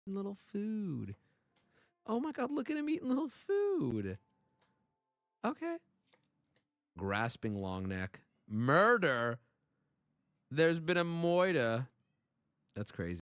little food. Oh my god, look at him eating little food. Okay. Grasping long neck. Murder. There's been a moida. That's crazy.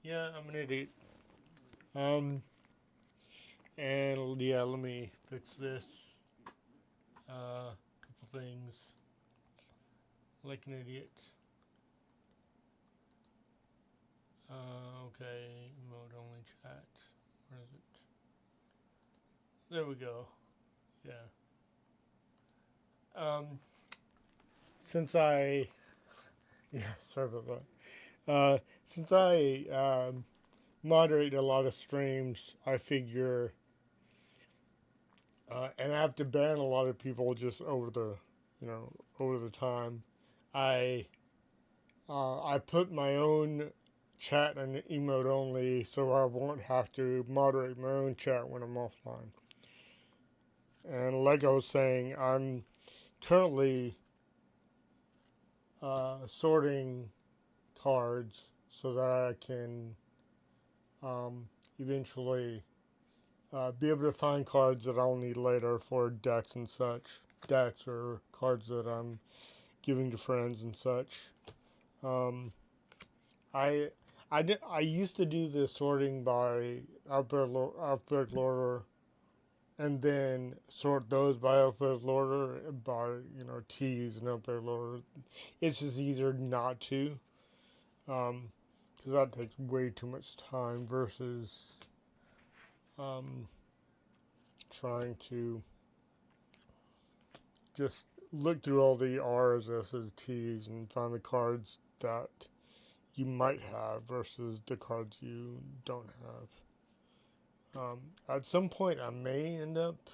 Yeah, I'm an idiot. Um, and yeah, let me fix this. Couple things. Like an idiot. Okay, mode only chat. Where is it? There we go. Yeah. Since I, yeah, sorry about that. Since I moderate a lot of streams, I figure, and I have to ban a lot of people just over the, over the time. I I put my own chat and emote only, so I won't have to moderate my own chat when I'm offline. And like I was saying, I'm currently sorting cards so that I can eventually be able to find cards that I'll need later for decks and such. Decks or cards that I'm giving to friends and such. Um, I I used to do the sorting by alphabetical order, and then sort those by alphabetical order by T's and alphabetical order. It's just easier not to, because that takes way too much time versus trying to just look through all the R's, S's, T's, and find the cards that you might have versus the cards you don't have. At some point, I may end up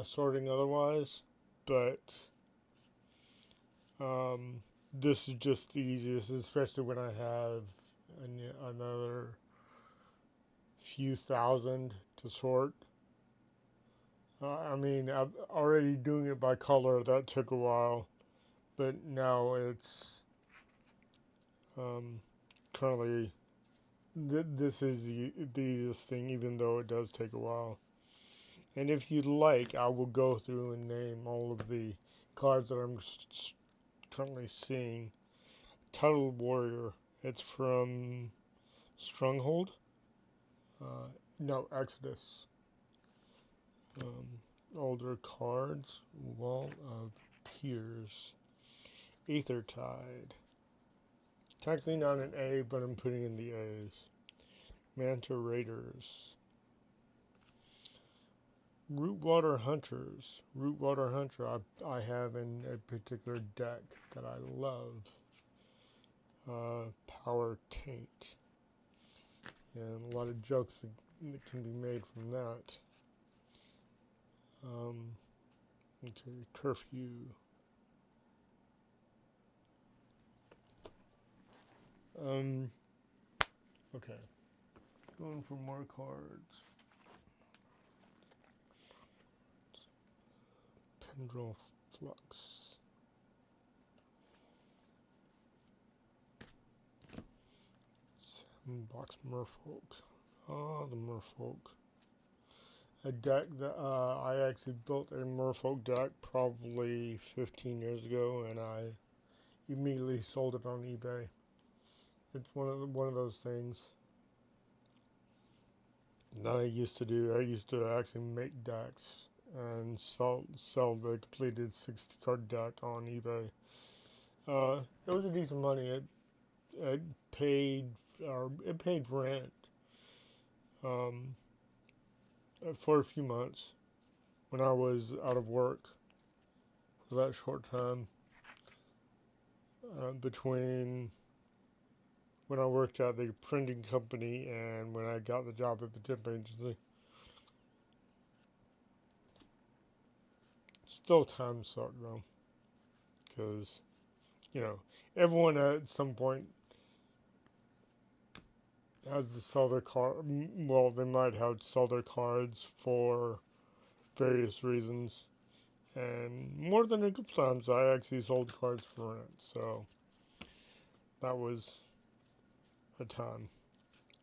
sorting otherwise, but this is just the easiest, especially when I have another few thousand to sort. I mean, I'm already doing it by color. That took a while, but now it's currently this is the easiest thing, even though it does take a while. And if you'd like, I will go through and name all of the cards that I'm currently seeing. Titled Warrior. It's from Stronghold. No, Exodus. Older cards. Wall of Tears. Aethertide. Technically not an A, but I'm putting in the A's. Manta Raiders. Rootwater Hunters. Rootwater Hunter I have in a particular deck that I love. Power Taint. And a lot of jokes that can be made from that. Okay, Curfew. Okay. Going for more cards. Pendril Flux. Box Merfolk. Ah, the Merfolk. A deck that I actually built a Merfolk deck probably 15 years ago, and I immediately sold it on eBay. It's one of those things that I used to do. I used to actually make decks and sell the completed 60 card deck on eBay. It was a decent money. It paid rent for a few months when I was out of work for that short time between when I worked at the printing company and when I got the job at the temp agency. Still time suck though, because everyone at some point has to sell their car. Well, they might have to sell their cards for various reasons, and more than a couple times, I actually sold cards for rent. So that was a time.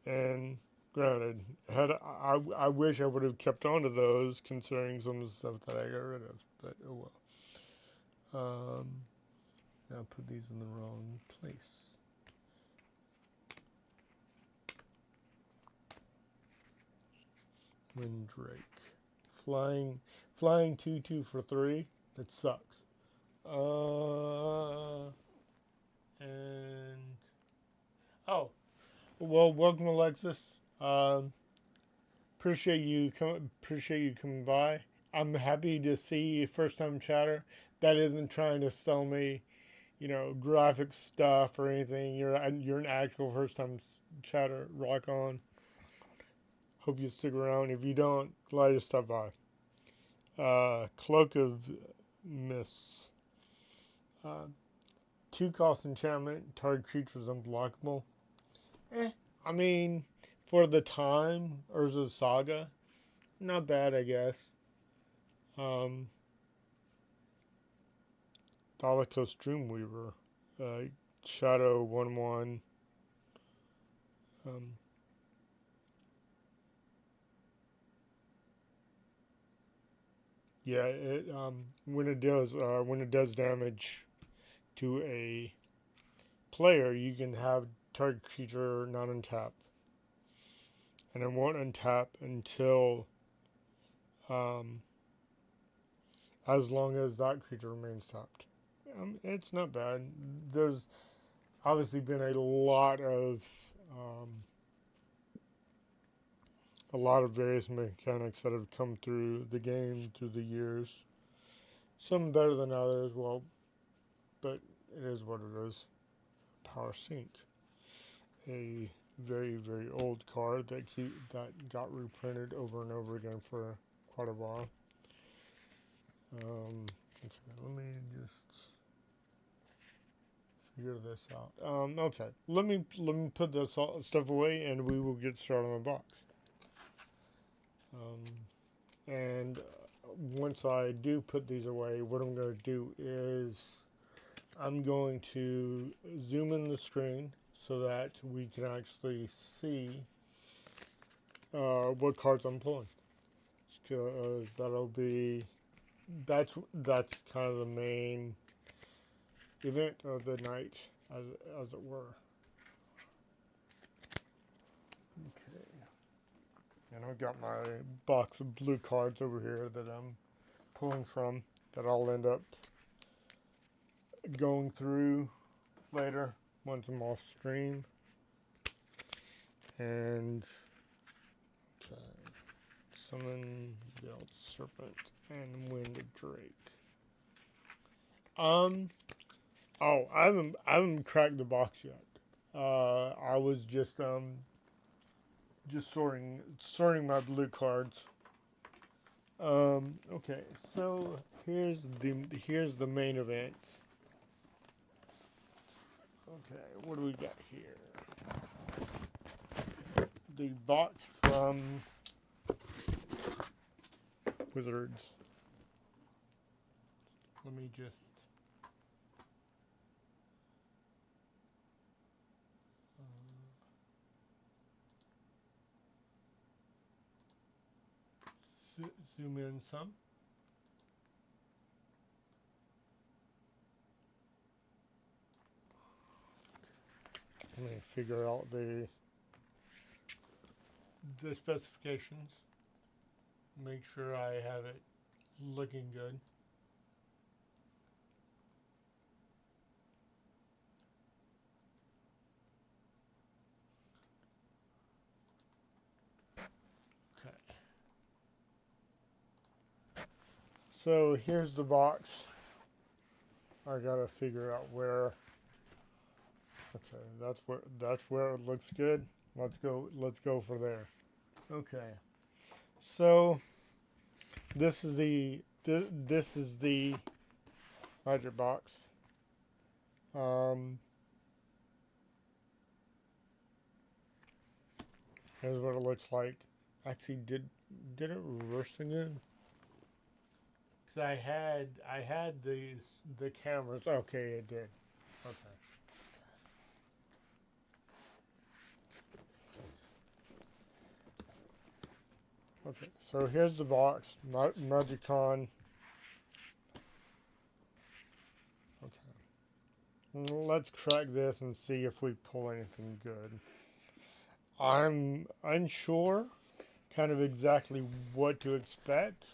And granted, I wish I would have kept on to those, considering some of the stuff that I got rid of. But oh well. Now put these in the wrong place. Windrake. Flying 2/2 for 3. That sucks. And oh, well, welcome Alexis. Appreciate you coming by. I'm happy to see first time chatter that isn't trying to sell me, graphic stuff or anything. You're an actual first time chatter. Rock on. Hope you stick around. If you don't, glad you stopped by. Cloak of Mists. 2 cost enchantment. Target creature is unblockable. I mean, for the time, Urza's Saga, not bad, I guess. Thalicos Dreamweaver, Shadow 1/1. Um, yeah, when it does damage to a player, you can have target creature not untap, and it won't untap until um, as long as that creature remains tapped. It's not bad. There's obviously been um, a lot of various mechanics that have come through the game through the years. Some better than others. Well, but it is what it is. Power Sync, a very very old card that got reprinted over and over again for quite a while. Okay, let me just figure this out. Okay, let me put this stuff away, and we will get started on the box. And once I do put these away, what I'm going to do is I'm going to zoom in the screen so that we can actually see what cards I'm pulling. Because that's kind of the main event of the night, as it were. Okay, and I've got my box of blue cards over here that I'm pulling from that I'll end up going through later once I'm off stream. And okay, summon Belt Serpent and Wind Drake. I haven't cracked the box yet. I was just sorting my blue cards. Okay, so here's the main event. Okay, what do we got here? The box from Wizards. Let me just zoom in some. Let me figure out the specifications. Make sure I have it looking good. Okay. So here's the box. I gotta figure out where. Okay, that's where it looks good. Let's go for there. Okay. So this is the magic box. Here's what it looks like. Actually, did it reverse again? Cause I had the cameras. Okay, it did. Okay. Okay, so here's the box, Magicon. Okay, let's crack this and see if we pull anything good. I'm unsure kind of exactly what to expect,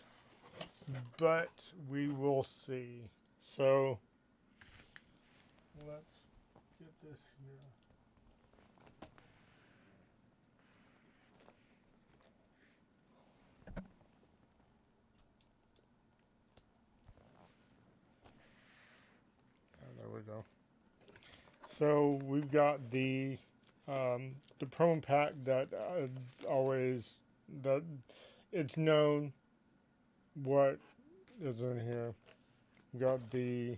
but we will see. So let's get this here. There we go. So we've got the promo pack that always that it's known what is in here. We've got the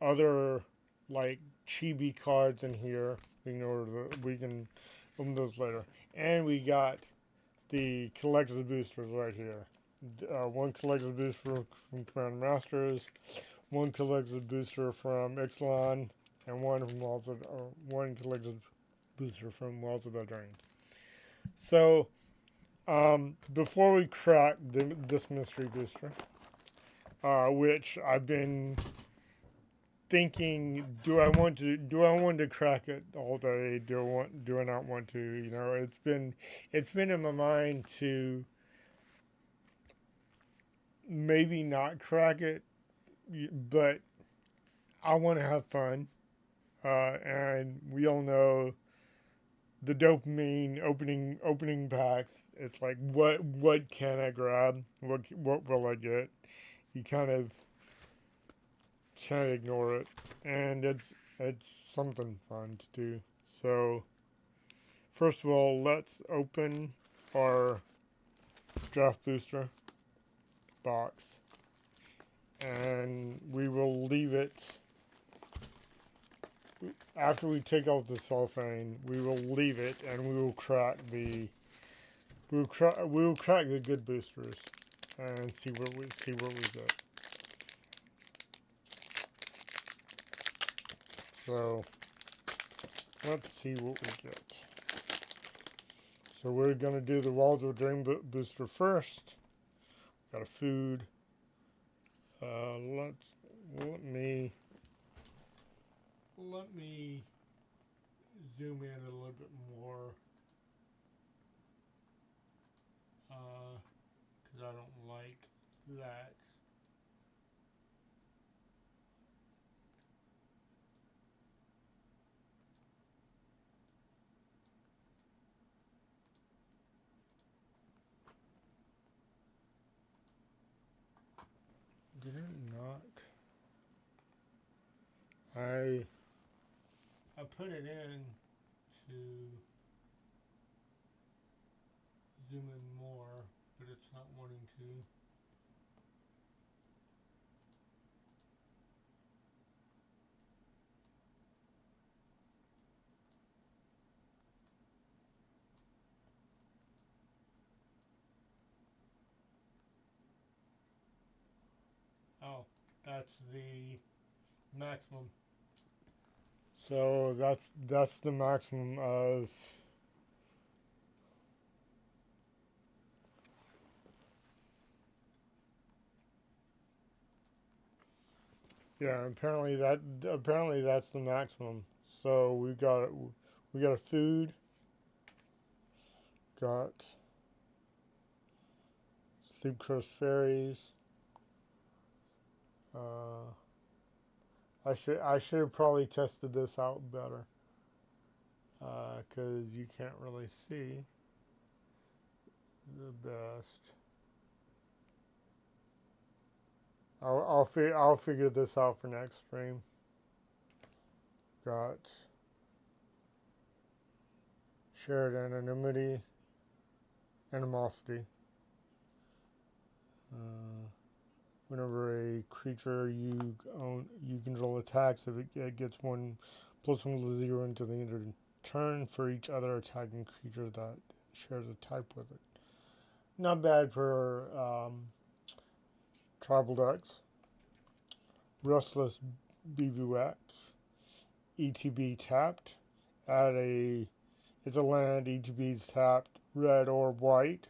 other like chibi cards in here. We can open those later, and we got the collector's boosters right here. one collector's booster from Crown Masters, one collector's booster from Ixalan, and one collector's booster from Wells of Eldraine. So, before we crack this mystery booster, which I've been thinking, do I want to crack it all day? Do I not want to? You know, it's been in my mind to maybe not crack it, but I want to have fun. And we all know the dopamine opening packs. It's like what can I grab? What will I get? You kind of can't ignore it, and it's something fun to do. So first of all, let's open our draft booster box, and we will leave it after we take out the cellophane. We will leave it, and we will crack the good boosters and see what we get. So let's see what we get. So we're gonna do the Walls of Dream booster first. Got a food. Let me zoom in a little bit more, because I don't like that. Did it not? I put it in to zoom in more, but it's not wanting to. Oh, that's the maximum. So that's the maximum of. Yeah, apparently that's the maximum. So we got a food, got Sleep Cursed Fairies. I should have probably tested this out better, because you can't really see the best. I'll figure this out for next stream. Got shared anonymity, animosity. Whenever a creature you control attacks, if it gets one +1/+0 into the end of the turn for each other attacking creature that shares a type with it. Not bad for tribal decks. Restless Bivouac. ETB tapped. It's a land, ETB is tapped, red or white.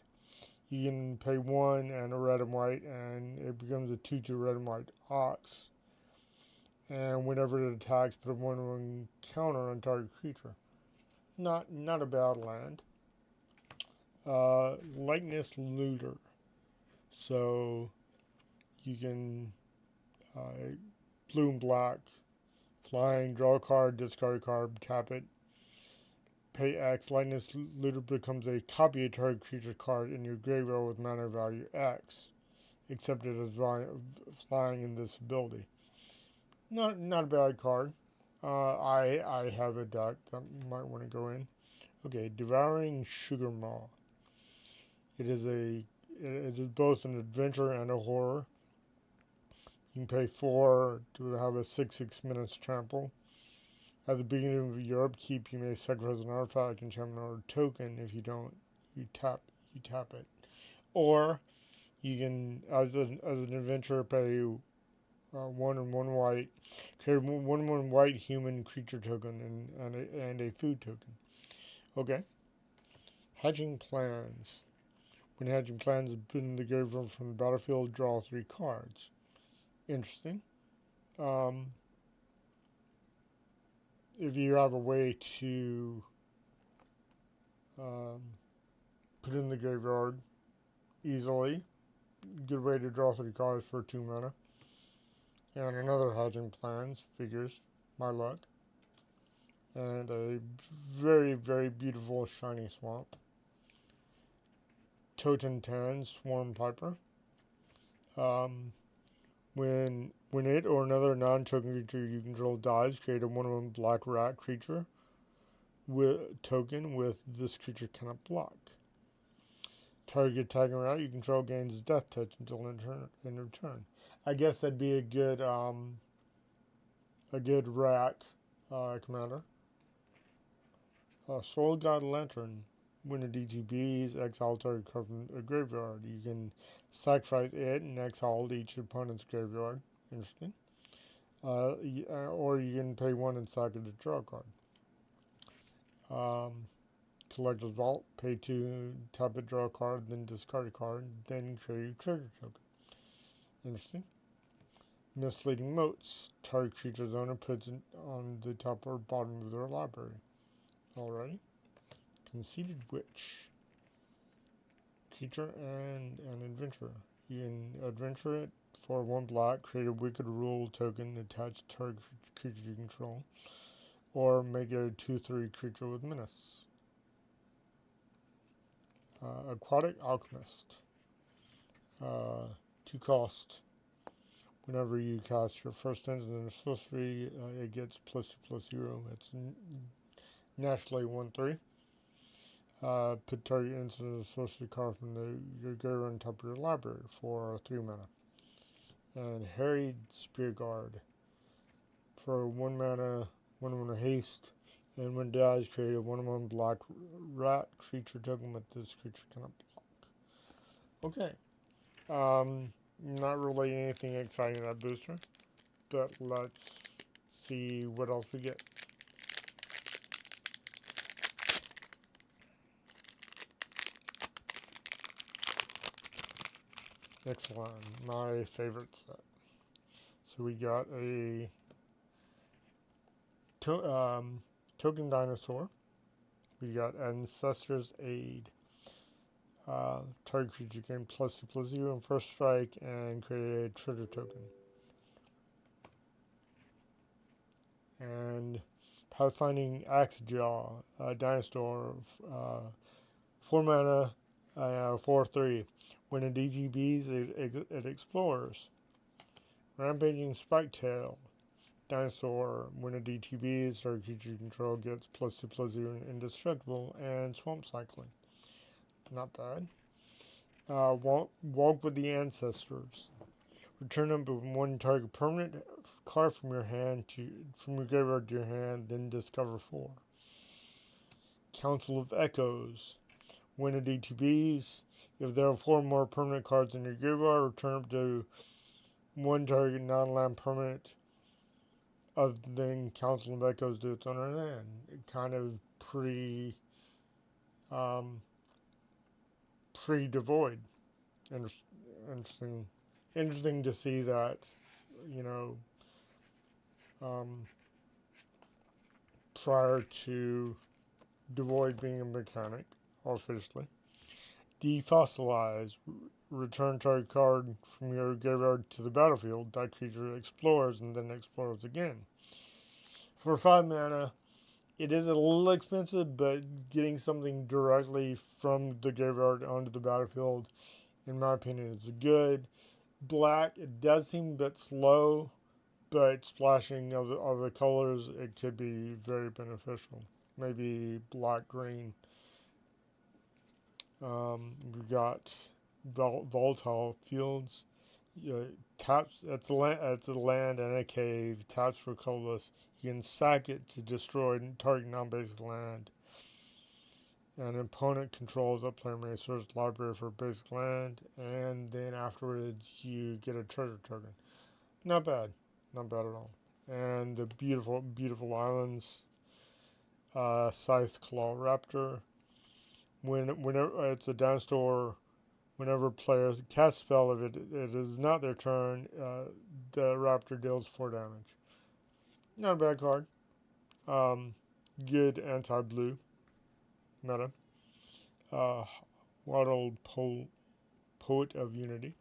You can pay one and a red and white, and it becomes a 2/2 red and white ox. And whenever it attacks, put a 1/1 counter on target creature. Not a bad land. Likeness Looter. So you can blue and black, flying, draw a card, discard a card, tap it. Pay X. Likeness Looter becomes a copy of target creature card in your graveyard with mana value X, except it is flying in this ability. Not a bad card. I have a deck that might want to go in. Okay, Devouring Sugar Maw. It is both an adventure and a horror. You can pay 4 to have a 6/6 minutes trample. At the beginning of your upkeep, you may sacrifice an artifact, enchantment, or token. If you don't, you tap it. Or You can, as an adventurer, pay one and one white, create one white human creature token and a food token. Okay. Hatching plans. When hatching plans, put in the graveyard from the battlefield, draw 3 cards. Interesting. Um, if you have a way to um, put in the graveyard easily, good way to draw 3 cards for 2 mana. And another hatching plans, figures, my luck. And a very, very beautiful shiny swamp. Totem 10, Swarm Piper. Um, when it or another non-token creature you control dies, create a 1/1 black rat creature with token with this creature cannot block. Target attacking rat you control gains death touch until in return. I guess that'd be a good rat commander. Soul God Lantern. When a DTBs, exile target card from a graveyard. You can sacrifice it and exile each opponent's graveyard. Interesting. Or you can pay 1 and sack it to draw a card. Collector's Vault. Pay 2, tap it, draw a card, then discard a card, then create a treasure token. Interesting. Misleading Moats. Target creature's owner puts it on the top or bottom of their library. Alrighty. Conceited Witch. Creature and an adventurer. You can adventure it for 1 black, create a Wicked Rule token attached to target creature you control, or make it a 2/3 creature with menace. Aquatic Alchemist. 2 cost. Whenever you cast your first instant or sorcery, it gets +2/+0. It's naturally 1/3. Put target instant or sorcery card from your graveyard on top of your library for 3 mana. And Harried Spear Guard. For 1 mana, 1/1 haste, and when it dies, create a 1/1 black rat creature token with this creature cannot block. Okay. Not really anything exciting in that booster, but let's see what else we get. Next one, my favorite set. So we got a token dinosaur. We got Ancestor's Aid. Target creature gain +2/+0 on first strike and create a treasure token. And Pathfinding Axejaw, dinosaur, 4 mana, 4/3. When it DTBs, it explores. Rampaging Spiketail, dinosaur. When it DTBs, target creature you control gets +2/+0 and indestructible, and swamp cycling. Not bad. Walk with the Ancestors. Return up 1 target permanent card from your graveyard to your hand, then discover 4. Council of Echoes. When it DTBs, if there are 4 more permanent cards in your graveyard, return up to 1 target non-land permanent other than Council of Echoes to its owner land. Kind of pre-devoid. Interesting to see that, prior to devoid being a mechanic, officially. Defossilize. Return target card from your graveyard to the battlefield. That creature explores and then explores again. For 5 mana, it is a little expensive, but getting something directly from the graveyard onto the battlefield, in my opinion, is good. Black, it does seem a bit slow, but splashing of the colors, it could be very beneficial. Maybe black-green. We got Volatile Fields. Taps. It's a land and a cave. Taps for colorless. You can sack it to destroy target non-basic land. An opponent controls a player may search the library for basic land, and then afterwards you get a treasure token. Not bad. Not bad at all. And the beautiful, beautiful islands. Scythe Claw Raptor. Whenever it's a dinosaur, whenever players cast a spell, if it is not their turn, the raptor deals 4 damage. Not a bad card. Good anti-blue meta. Wild Old Poet of Unity.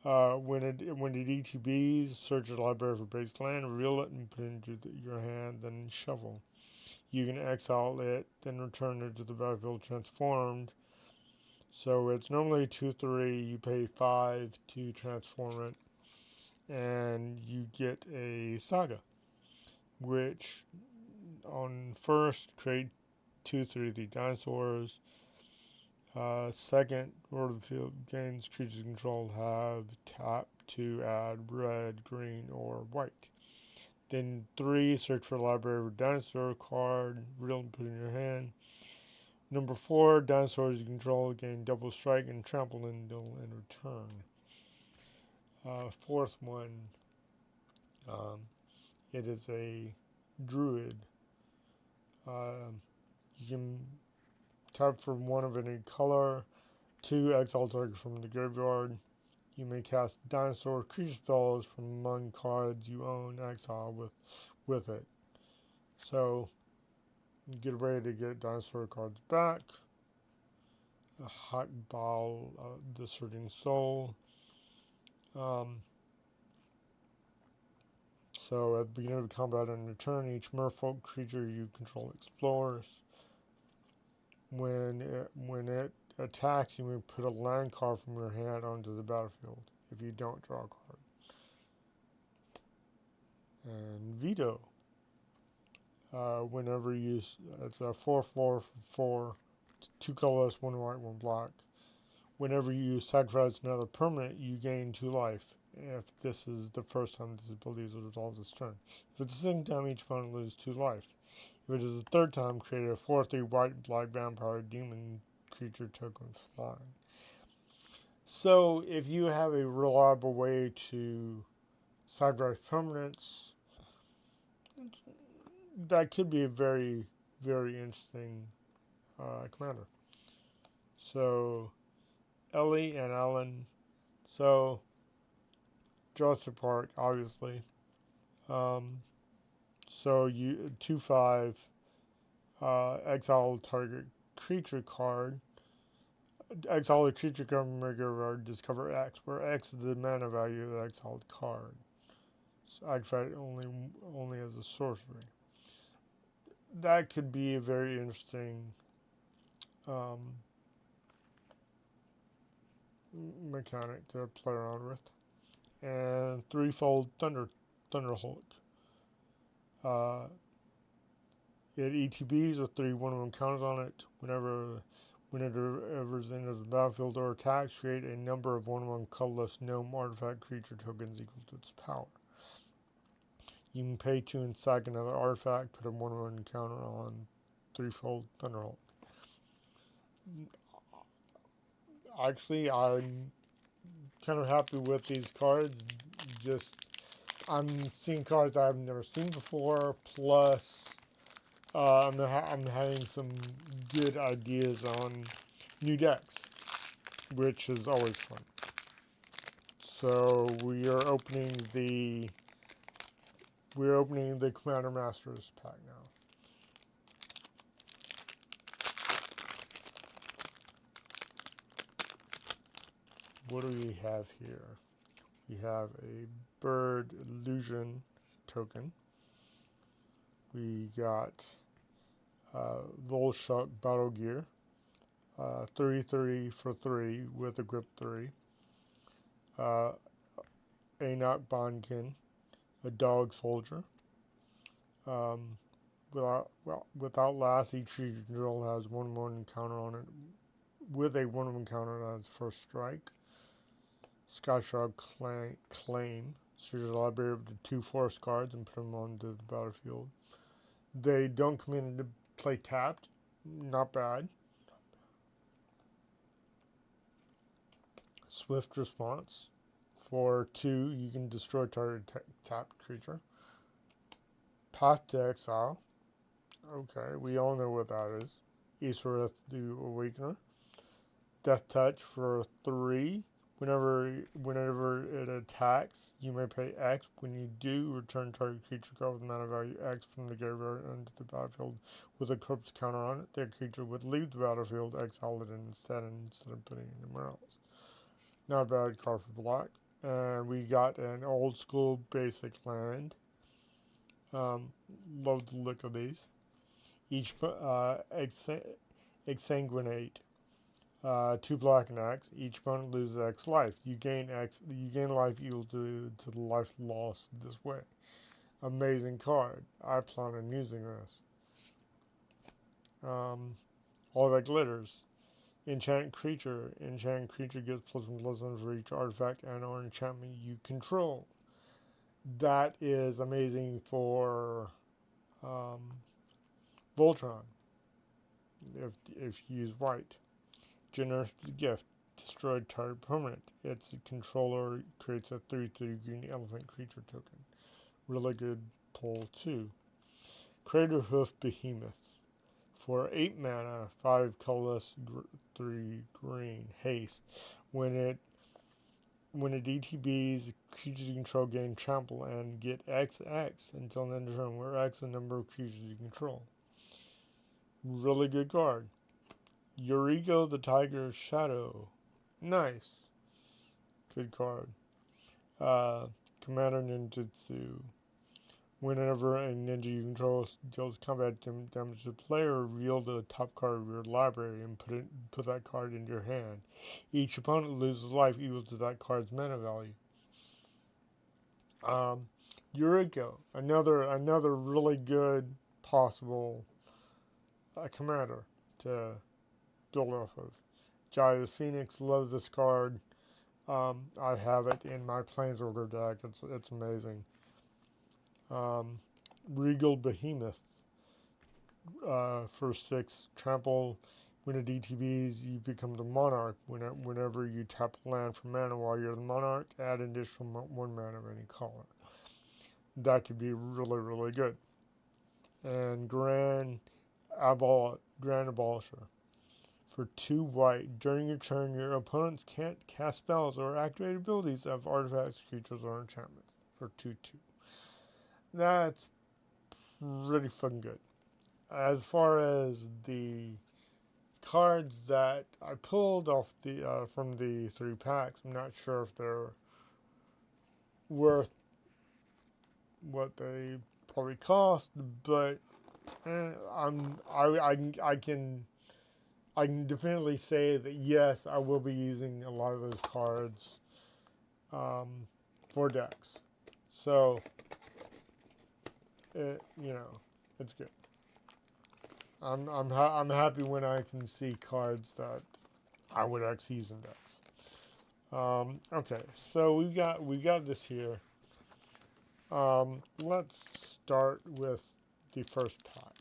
When it ETBs, search the library for base land, reveal it, and put it into your hand, then shuffle. You can exile it, then return it to the battlefield transformed. So it's normally 2/3. You pay 5 to transform it, and you get a saga, which on first create 2/3 the dinosaurs. Second, World of the Field gains creatures controlled have tap to add red, green, or white. Then 3, search for library of dinosaur card, real and put in your hand. Number 4, dinosaurs you control gain double strike and trample in return. Fourth one, it is a druid. You can tap for 1 of any color, 2, exile target from the graveyard. You may cast dinosaur creature spells from among cards you own, exile with it. So, get ready to get dinosaur cards back. A Hot Ball, the Surging Soul. So, at the beginning of combat and return, each merfolk creature you control explores. When it attacks, you may put a land card from your hand onto the battlefield if you don't draw a card. And Veto. Whenever you it's a 4/4/4, 2 colorless, 1 white, 1 black. Whenever you sacrifice another permanent, you gain 2 life. If this is the first time this ability is resolved this turn. If it's the second time, each opponent loses 2 life. If it is the third time, create a 4/3 white black vampire demon creature token flying. So if you have a reliable way to sacrifice permanents, that could be a very, very interesting commander. So Ellie and Alan. So Jurassic Park, obviously. So you 2/5 exile target creature card. Exile a creature card from your graveyard. Discover X, where X is the mana value of the exiled card. So activate only as a sorcery. That could be a very interesting mechanic to play around with. And threefold Thunderhulk. It ETBs with 3 1/1 counters on it. Whenever it enters the battlefield or attacks, create a number of 1/1 colorless gnome artifact creature tokens equal to its power. You can pay 2 and sack another artifact, put a 1/1 counter on threefold Thunderhulk. Actually, I'm kind of happy with these cards. Just, I'm seeing cards I've never seen before, plus I'm having some good ideas on new decks, which is always fun. So we are opening the Commander Masters pack now. What do we have here? We have a Bird Illusion token. We got Volshuk Battle Gear, 33 for 3 with a grip 3. Enoch Bonkin, a Dog Soldier. Without last, each creature control has 1/1 counter on it. With a 1/1 counter on its first strike. Skyshrug Claim. Search the library of the 2 forest cards and put them onto the battlefield. They don't come into play tapped, not bad. Swift response. For 2, you can destroy target tapped creature. Path to Exile. Okay, we all know what that is. Eastereth the Awakener. Death Touch for 3. Whenever it attacks, you may pay X. When you do, return target creature card with mana value X from the graveyard into the battlefield with a corpse counter on it. That creature would leave the battlefield, exile it instead of putting it anywhere else. Not a bad card for black. And we got an old school basic land. Love the look of these. Each exsanguinate. 2 black and X. Each opponent loses X life. You gain life equal to the life lost this way. Amazing card. I plan on using this. All that glitters. Enchant creature. Enchant creature gets +1/+1 for each artifact and or enchantment you control. That is amazing for Voltron. If you use white. Generous gift. Destroyed target permanent. Its controller creates a 3/3 green elephant creature token. Really good pull too. Crater Hoof Behemoth. For 8 mana, 5 colorless, 3 green. Haste. When it DTBs, creatures you control gain trample and get XX until the end of turn, where X is the number of creatures you control. Really good card. Yuriko the Tiger Shadow. Nice. Good card. Commander Ninjutsu. Whenever a ninja you control deals combat damage to the player, reveal the top card of your library and put that card into your hand. Each opponent loses life equal to that card's mana value. Yuriko, another really good possible commander to build off of. Jai the Phoenix, love this card. I have it in my Planeswalker deck. It's amazing. Regal Behemoth. For 6, trample. When it DTBs, you become the Monarch. Whenever you tap land for mana while you're the Monarch, add an additional 1 mana of any color. That could be really, really good. And Grand Abolisher. For 2 white, during your turn, your opponents can't cast spells or activate abilities of artifacts, creatures, or enchantments. For 2/2. That's pretty fucking good. As far as the cards that I pulled off from the 3 packs, I'm not sure if they're worth what they probably cost, but I can definitely say that yes, I will be using a lot of those cards for decks. So it's good. I'm happy when I can see cards that I would actually use in decks. Okay, so we got this here. Let's start with the first pack.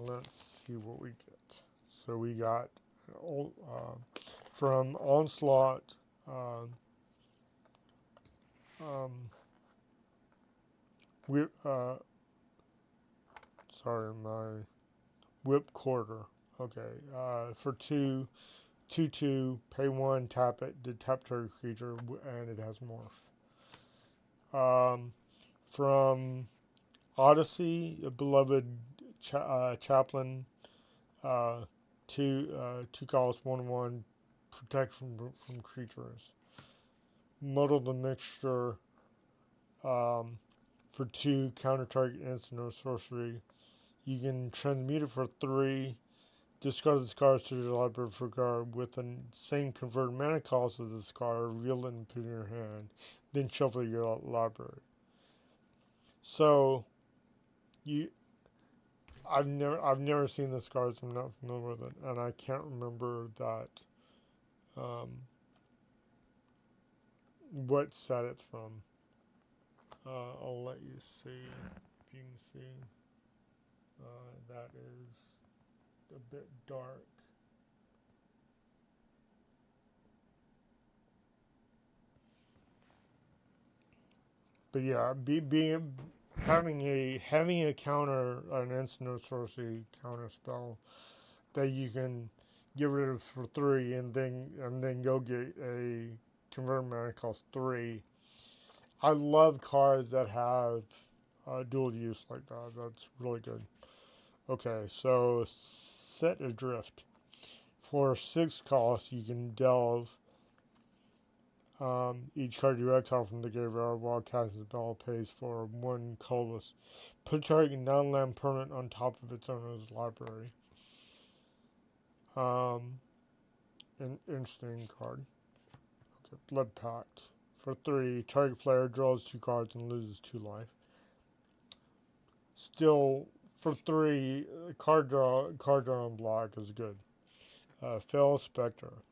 Let's see what we get. So we got from Onslaught. My Whip Quarter. Okay. For 2/2, pay 1, tap it, the tap target creature, and it has morph. From Odyssey, a beloved chaplain, 2 costs 1/1, protect from creatures. Muddle the Mixture, for 2, counter target instant or sorcery. You can transmute it for 3, discard this card to your library for a card with the same converted mana cost of this card, reveal it and put it in your hand, then shuffle your library. So, I've never seen this card, so I'm not familiar with it, and I can't remember that what set it's from. I'll let you see. if you can see. That is a bit dark. But yeah, having a counter, an instant sorcery counter spell that you can get rid of for 3, and then go get a convert mana cost 3. I love cards that have dual use like that. That's really good. Okay, so Set Adrift. For 6 costs, you can delve. Each card you exile from the graveyard while casting a spell pays for 1 colorless. Put target non-land permanent on top of its owner's library. An interesting card. Okay, Blood Pact. For 3, target player draws 2 cards and loses 2 life. Still, for 3, card draw on black is good. Fell Spectre.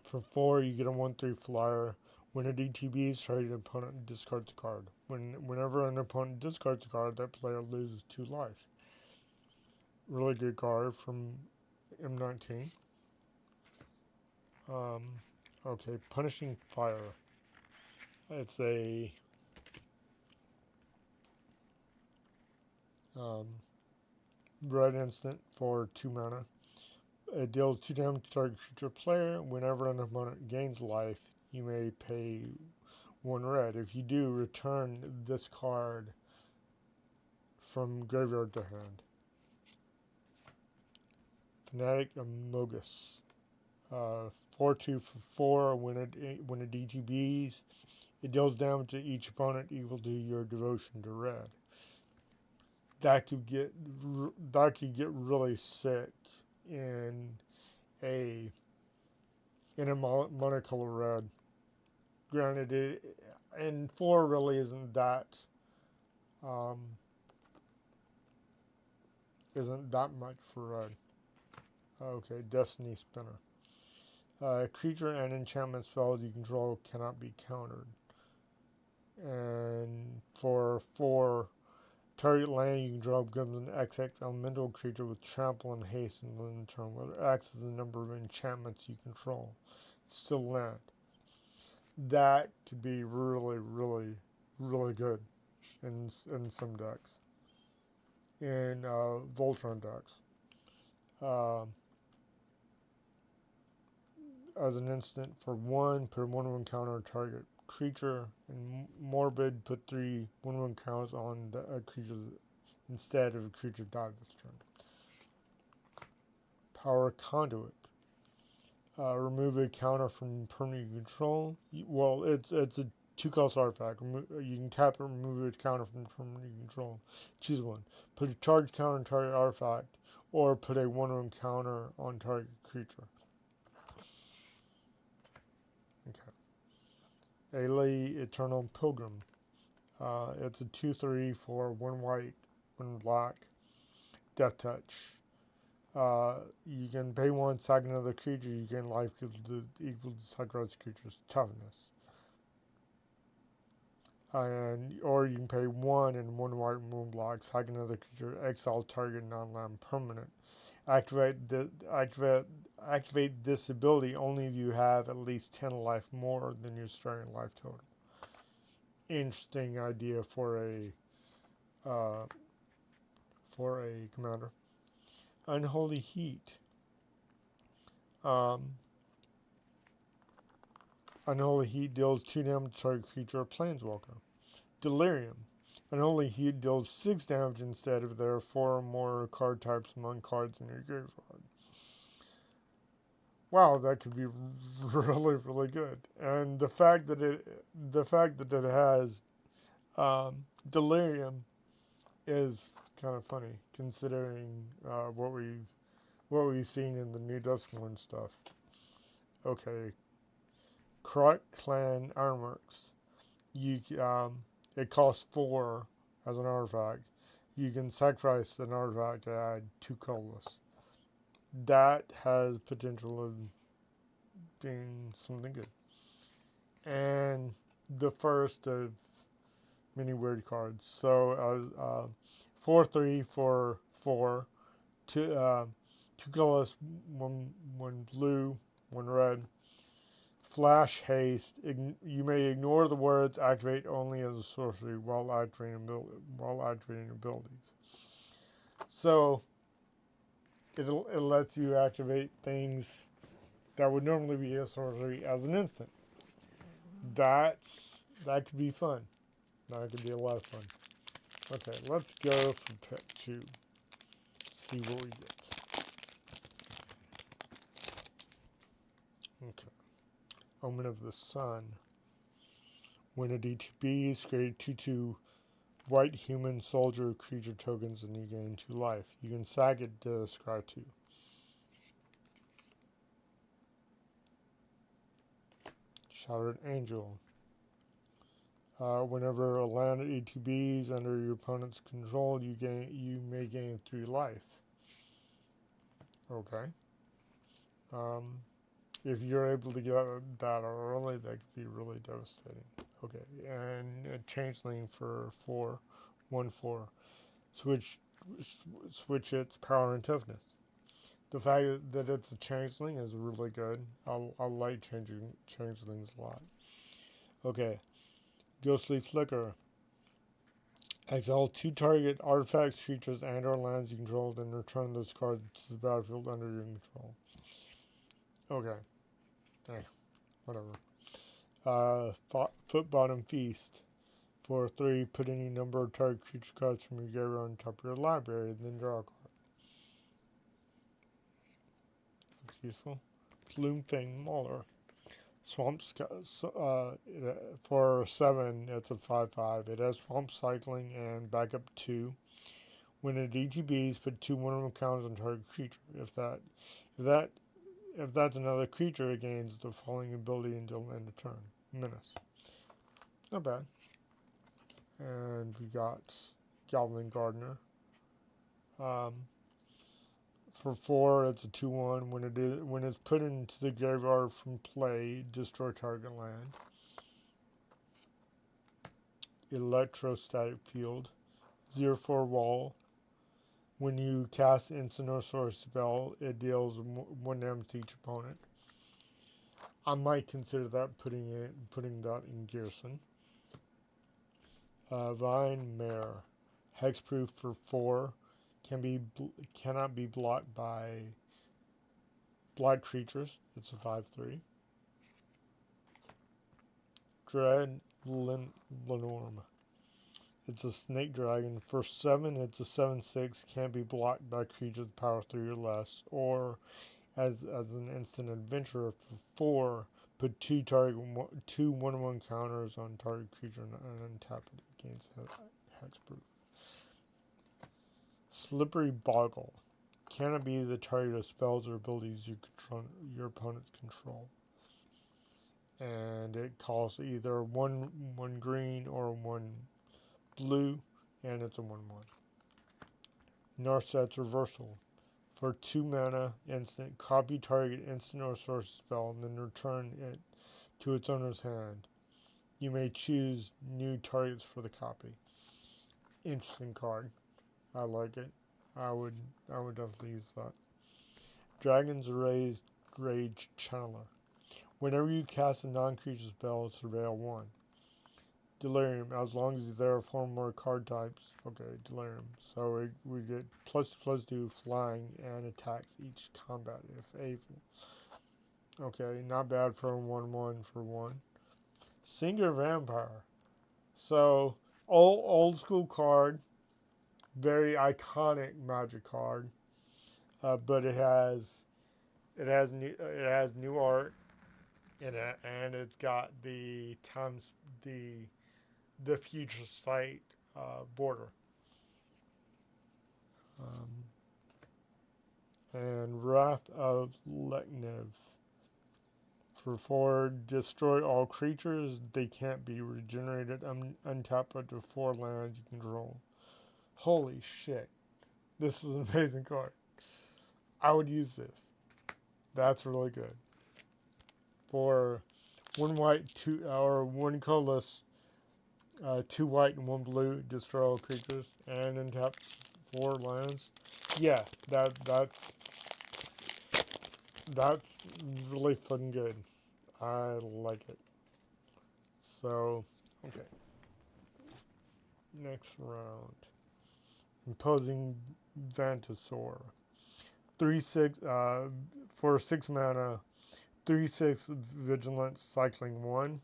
For 4, you get a 1/3 flyer. When a DTB is targeted, opponent discards a card. Whenever an opponent discards a card, that player loses 2 life. Really good card from M19. Okay, Punishing Fire. It's a red instant for 2 mana. It deals 2 damage to target creature player. Whenever an opponent gains life, you may pay 1 red. If you do, return this card from graveyard to hand. Fanatic Amogus. 4/2 for 4. When it DTBs, it deals damage to each opponent equal to your devotion to red. That could get really sick in a monocolor red. Granted, and 4 really isn't that much for red. Okay, Destiny Spinner. Creature and enchantment spells you control cannot be countered. And for 4, target land you control becomes an XX elemental creature with trample and haste in the turn, where it acts as the number of enchantments you control. It's still land. That could be really, really, really good in some decks. In Voltron decks. As an instant, for 1, put a 1/1 counter on target creature, and Morbid, put 3 1/1 counters on the creature instead of a creature died this turn. Power Conduit. Remove a counter from permanent control. Well, it's a 2-cost artifact. You can tap it and remove a counter from permanent control. Choose one. Put a charge counter on target artifact, or put a 1/1 counter on target creature. Okay. Ailey Eternal Pilgrim. It's a 2/3 for 1 white, 1 black. Death Touch. You can pay 1, sack another creature. You gain life equal to sacrifice creature's toughness. Or you can pay 1 and 1 white and 1 black, sack another creature, exile target non-land permanent. Activate this ability only if you have at least 10 life more than your starting life total. Interesting idea for a commander. Unholy Heat. Unholy Heat deals 2 damage to target creature or planeswalker. Delirium. Unholy Heat deals 6 damage instead if there are 4 or more card types among cards in your graveyard. Wow, that could be really, really good. And the fact that it has Delirium is kind of funny, considering what we've seen in the new Duskmourn stuff. Okay, Krut Clan Ironworks. It costs 4 as an artifact. You can sacrifice an artifact to add 2 colorless. That has potential of being something good. And the first of many weird cards. So 4/3 for 4, two colors, one blue, one red. Flash haste. You may ignore the words activate only as a sorcery while activating abilities. So it lets you activate things that would normally be a sorcery as an instant. That could be fun. That could be a lot of fun. Okay, let's go for pet 2. See what we get. Okay. Omen of the Sun. When a DTB is created 2/2 white human soldier creature tokens and you gain 2 life. You can sack it to scry 2. Shattered Angel. Whenever a land ATB is under your opponent's control, you may gain 3 life. Okay. If you're able to get that early, that could be really devastating. Okay, and a changeling for 4, 1/4. Switch its power and toughness. The fact that it's a changeling is really good. I like changelings a lot. Okay, Ghostly Flicker. Exile 2 target artifacts, creatures, and or lands you control, then return those cards to the battlefield under your control. Okay. Whatever. Foot Bottom Feast. For 3, put any number of target creature cards from your graveyard on top of your library, then draw a card. Looks useful. Gloomfang Mauler. For 7, it's a 5/5. It has Swamp Cycling and Backup 2. When it ETBs, put 2 1/1 counters on target creature. If that's another creature, it gains the following ability until end of turn. Menace. Not bad. And we got Goblin Gardener. For 4, it's a 2/1. When it's put into the graveyard from play, destroy target land. Electrostatic Field. 0/4 wall. When you cast instant or sorcery spell, it deals 1 damage to each opponent. I might consider that putting that in Gearson. Vine Mare. Hexproof for 4. Cannot be blocked by black creatures. It's a 5/3. Dread Lenorm. It's a snake dragon. For 7, it's a 7/6. Can't be blocked by creatures with power 3 or less. Or as an instant adventurer for 4, put 2 1/1 counters on target creature and untap it against hexproof. Slippery Boggle. Cannot be the target of spells or abilities your opponents control. And it costs either 1 green or 1 blue, and it's a 1/1. Narset's Reversal. For 2 mana, instant, copy target instant or sorcery spell, and then return it to its owner's hand. You may choose new targets for the copy. Interesting card. I like it. I would definitely use that. Dragon's Rage Channeler. Whenever you cast a non-creature spell, surveil 1. Delirium, as long as there are 4 more card types. Okay, Delirium. So we get +2 flying and attacks each combat if able. Okay, not bad for a 1/1 for 1. Singer Vampire. So, old school card. Very iconic Magic card. But it has new art in it, and it's got the Future Sight border. And Wrath of Leknev. For 4, destroy all creatures. They can't be regenerated. Untap up to 4 lands you control. Holy shit. This is an amazing card. I would use this. That's really good. For 1 white, 2 or 1 colorless, 2 white and 1 blue, destroy all creatures, and then tap 4 lands. Yeah, that's really fun good. I like it. So, okay. Next round. Imposing Vantasaur. 3/6 for 6 mana, 3/6 vigilance, cycling 1.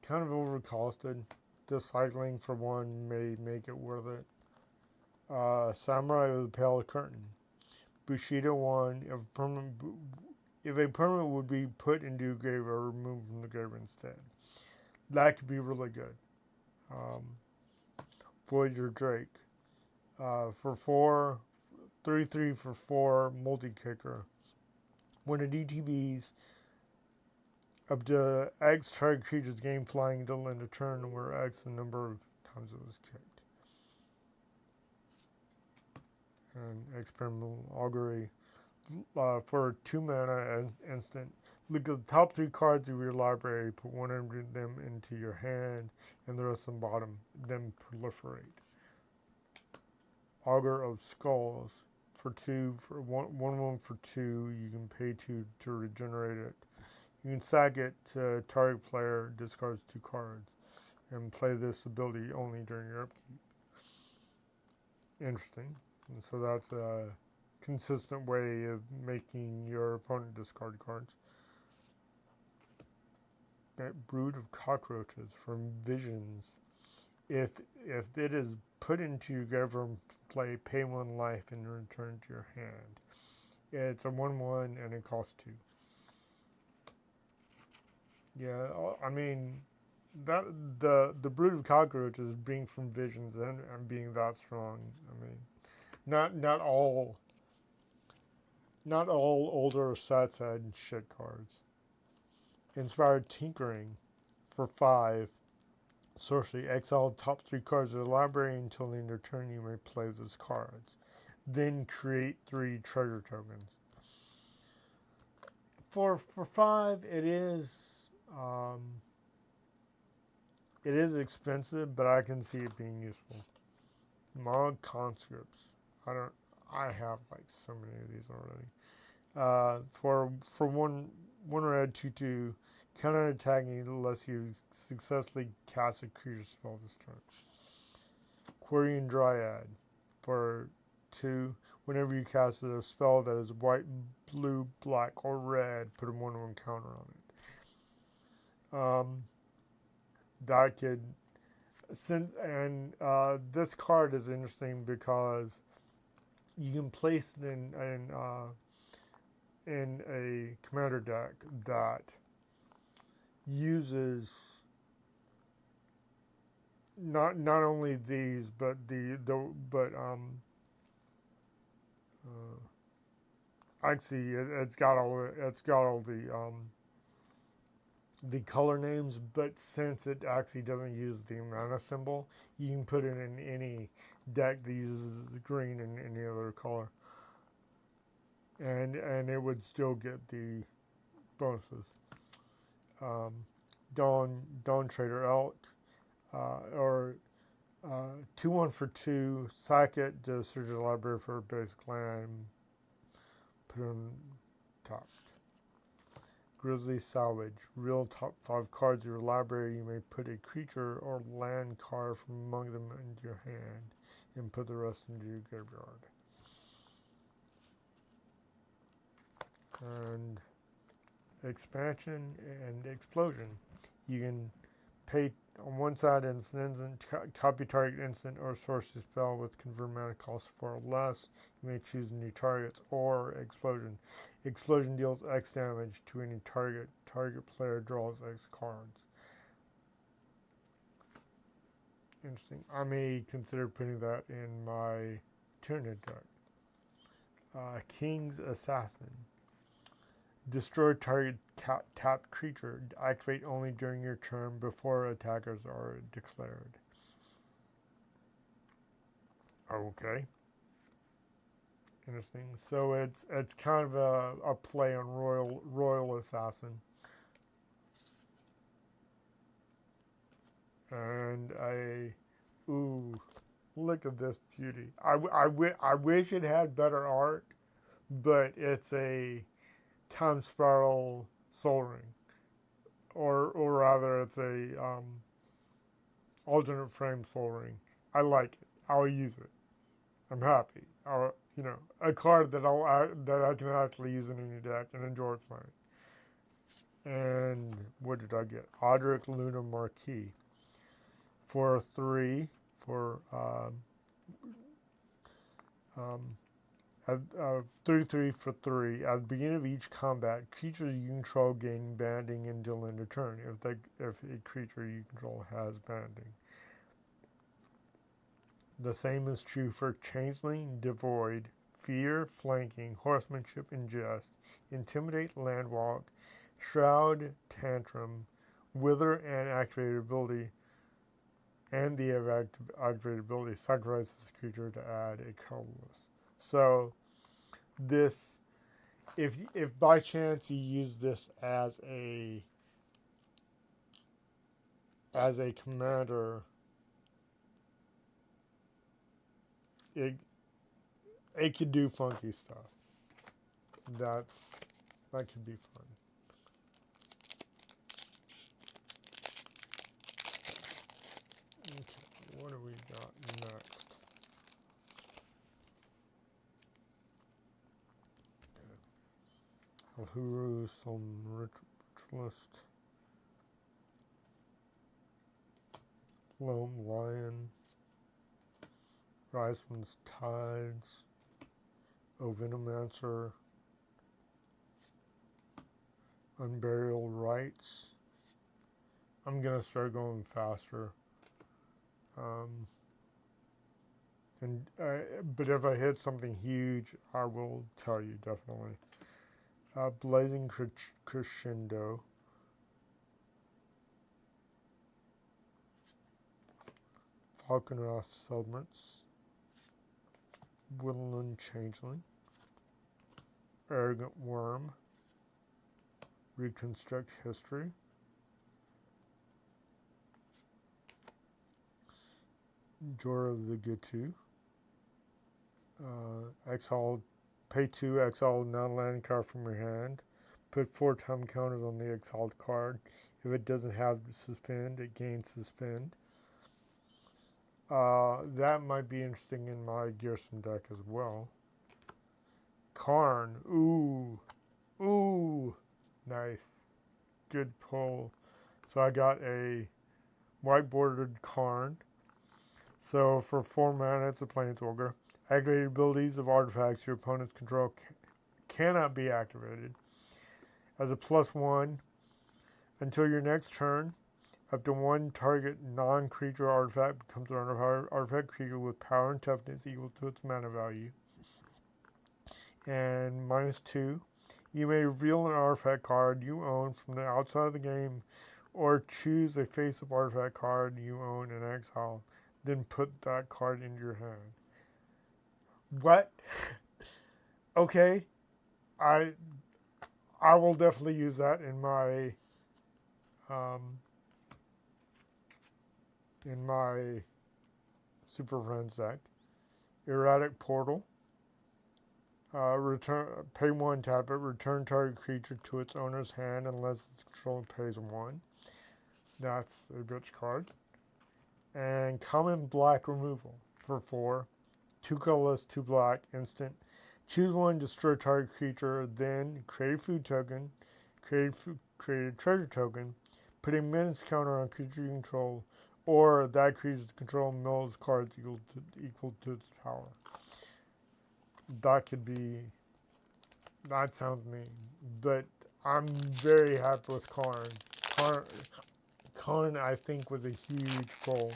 Kind of overcosted. This cycling for 1 may make it worth it. Samurai with a Pale Curtain. Bushido 1. If a permanent would be put into grave or removed from the grave instead. That could be really good. Voyager Drake. For 4, 3/3 for 4, multi-kicker. When it ETBs, up to X target creatures gain flying until end of turn, where X the number of times it was kicked. And Experimental Augury. For 2 mana and instant, look at the top 3 cards of your library, put 1 of them into your hand, and the rest on the bottom, then proliferate. Augur of Skulls. For 2, for 1 for 2, you can pay 2 to regenerate it. You can sack it to target player, discards 2 cards, and play this ability only during your upkeep. Interesting. And so that's a consistent way of making your opponent discard cards. Brood of Cockroaches from Visions. If it is put into your government play, pay 1 life and return to your hand. It's a 1/1 and it costs 2. Yeah, I mean, that the Brood of Cockroaches being from Visions and being that strong. I mean, not all older sets had shit cards. Inspired Tinkering for 5. Sorcery. Exile top 3 cards of the library until the end of turn. You may play those cards. Then create 3 treasure tokens. For 5, it is expensive, but I can see it being useful. Mod Conscripts. I have like so many of these already. For 1 red 2/2, counterattacking unless you successfully cast a creature spell this turn. Quarian Dryad. For 2, whenever you cast a spell that is white, blue, black, or red, put a 1/1 counter on it. That could, this card is interesting because you can place it in a commander deck that uses not only these but actually it's got all the color names, but since it actually doesn't use the mana symbol, you can put it in any deck that uses green and any other color, and it would still get the bonuses. Dawn Trader Elk, or 2/1 for 2, sack it to search the library for a basic land, put it on top. Grizzly Salvage. Real top 5 cards of your library. You may put a creature or land card from among them into your hand and put the rest into your graveyard. And Expansion and Explosion. You can pay on one side it's an instant, copy target instant or sorcery spell with convert mana cost 4 or less. You may choose new targets or Explosion. Explosion deals X damage to any target. Target player draws X cards. Interesting. I may consider putting that in my Tyrannid deck. King's Assassin. Destroy target tapped creature. Activate only during your turn before attackers are declared. Okay. Interesting. So it's kind of a play on Royal Assassin. And ooh, look at this beauty. I wish it had better art, but it's a time spiral soul ring, or rather, it's a alternate frame soul ring. I like it. I'll use it. I'm happy. A card that that I can actually use in any deck and enjoy playing. And what did I get? Audric Luna Marquis for 3 for um, 33 for 3. At the beginning of each combat, creatures you control gain banding until end of turn. If a creature you control has banding. The same is true for Changeling, Devoid, Fear, Flanking, Horsemanship, Ingest, Intimidate, Landwalk, Shroud, Tantrum, Wither, and activated ability. And the activated ability sacrifices this creature to add a colorless. So this, if by chance you use this as a commander, it could do funky stuff. That could be fun. Okay, what do we got next? Alhuru, some ritualist, Lone Lion, Riseman's Tides, Ovinomancer, Unburial Rites. I'm gonna start going faster. But if I hit something huge, I will tell you definitely. Blazing Crescendo, Falconwrath Settlements, Woodland Changeling, Arrogant Worm, Reconstruct History, Jorah of the Gitu, exile, pay 2, exile non-land card from your hand, put 4 time counters on the exiled card. If it doesn't have suspend, it gains suspend. That might be interesting in my Gearson deck as well. Karn, ooh, nice, good pull. So I got a white bordered Karn. So for 4 mana, it's a Planeswalker. Activated abilities of artifacts your opponent's control cannot be activated. As a +1, until your next turn, up to 1 target non-creature artifact becomes an artifact creature with power and toughness equal to its mana value. And -2, you may reveal an artifact card you own from the outside of the game, or choose a face-up artifact card you own in exile, then put that card into your hand. What? Okay, I will definitely use that in my Super Friends deck. Erratic Portal. Pay 1, tap it, return target creature to its owner's hand unless its controller pays 1. That's a bitch card. And Common Black Removal for 4. 2 colorless, 2 black, instant. Choose 1, destroy target creature, then create a food token, create a treasure token, put a menace counter on creature you control, or that creature's control mills cards equal to its power. That sounds mean, but I'm very happy with Karn. Karn, I think, was a huge pull.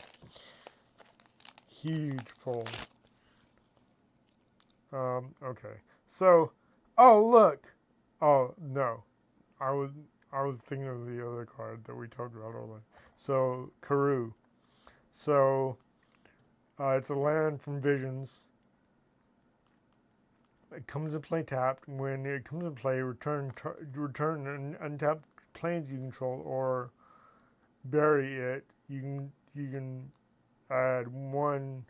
Okay. So, look. Oh, no. I was thinking of the other card that we talked about earlier. So, Karoo. So, it's a land from Visions. It comes into play tapped. When it comes into play, return an untapped planes you control or bury it. You you can add 1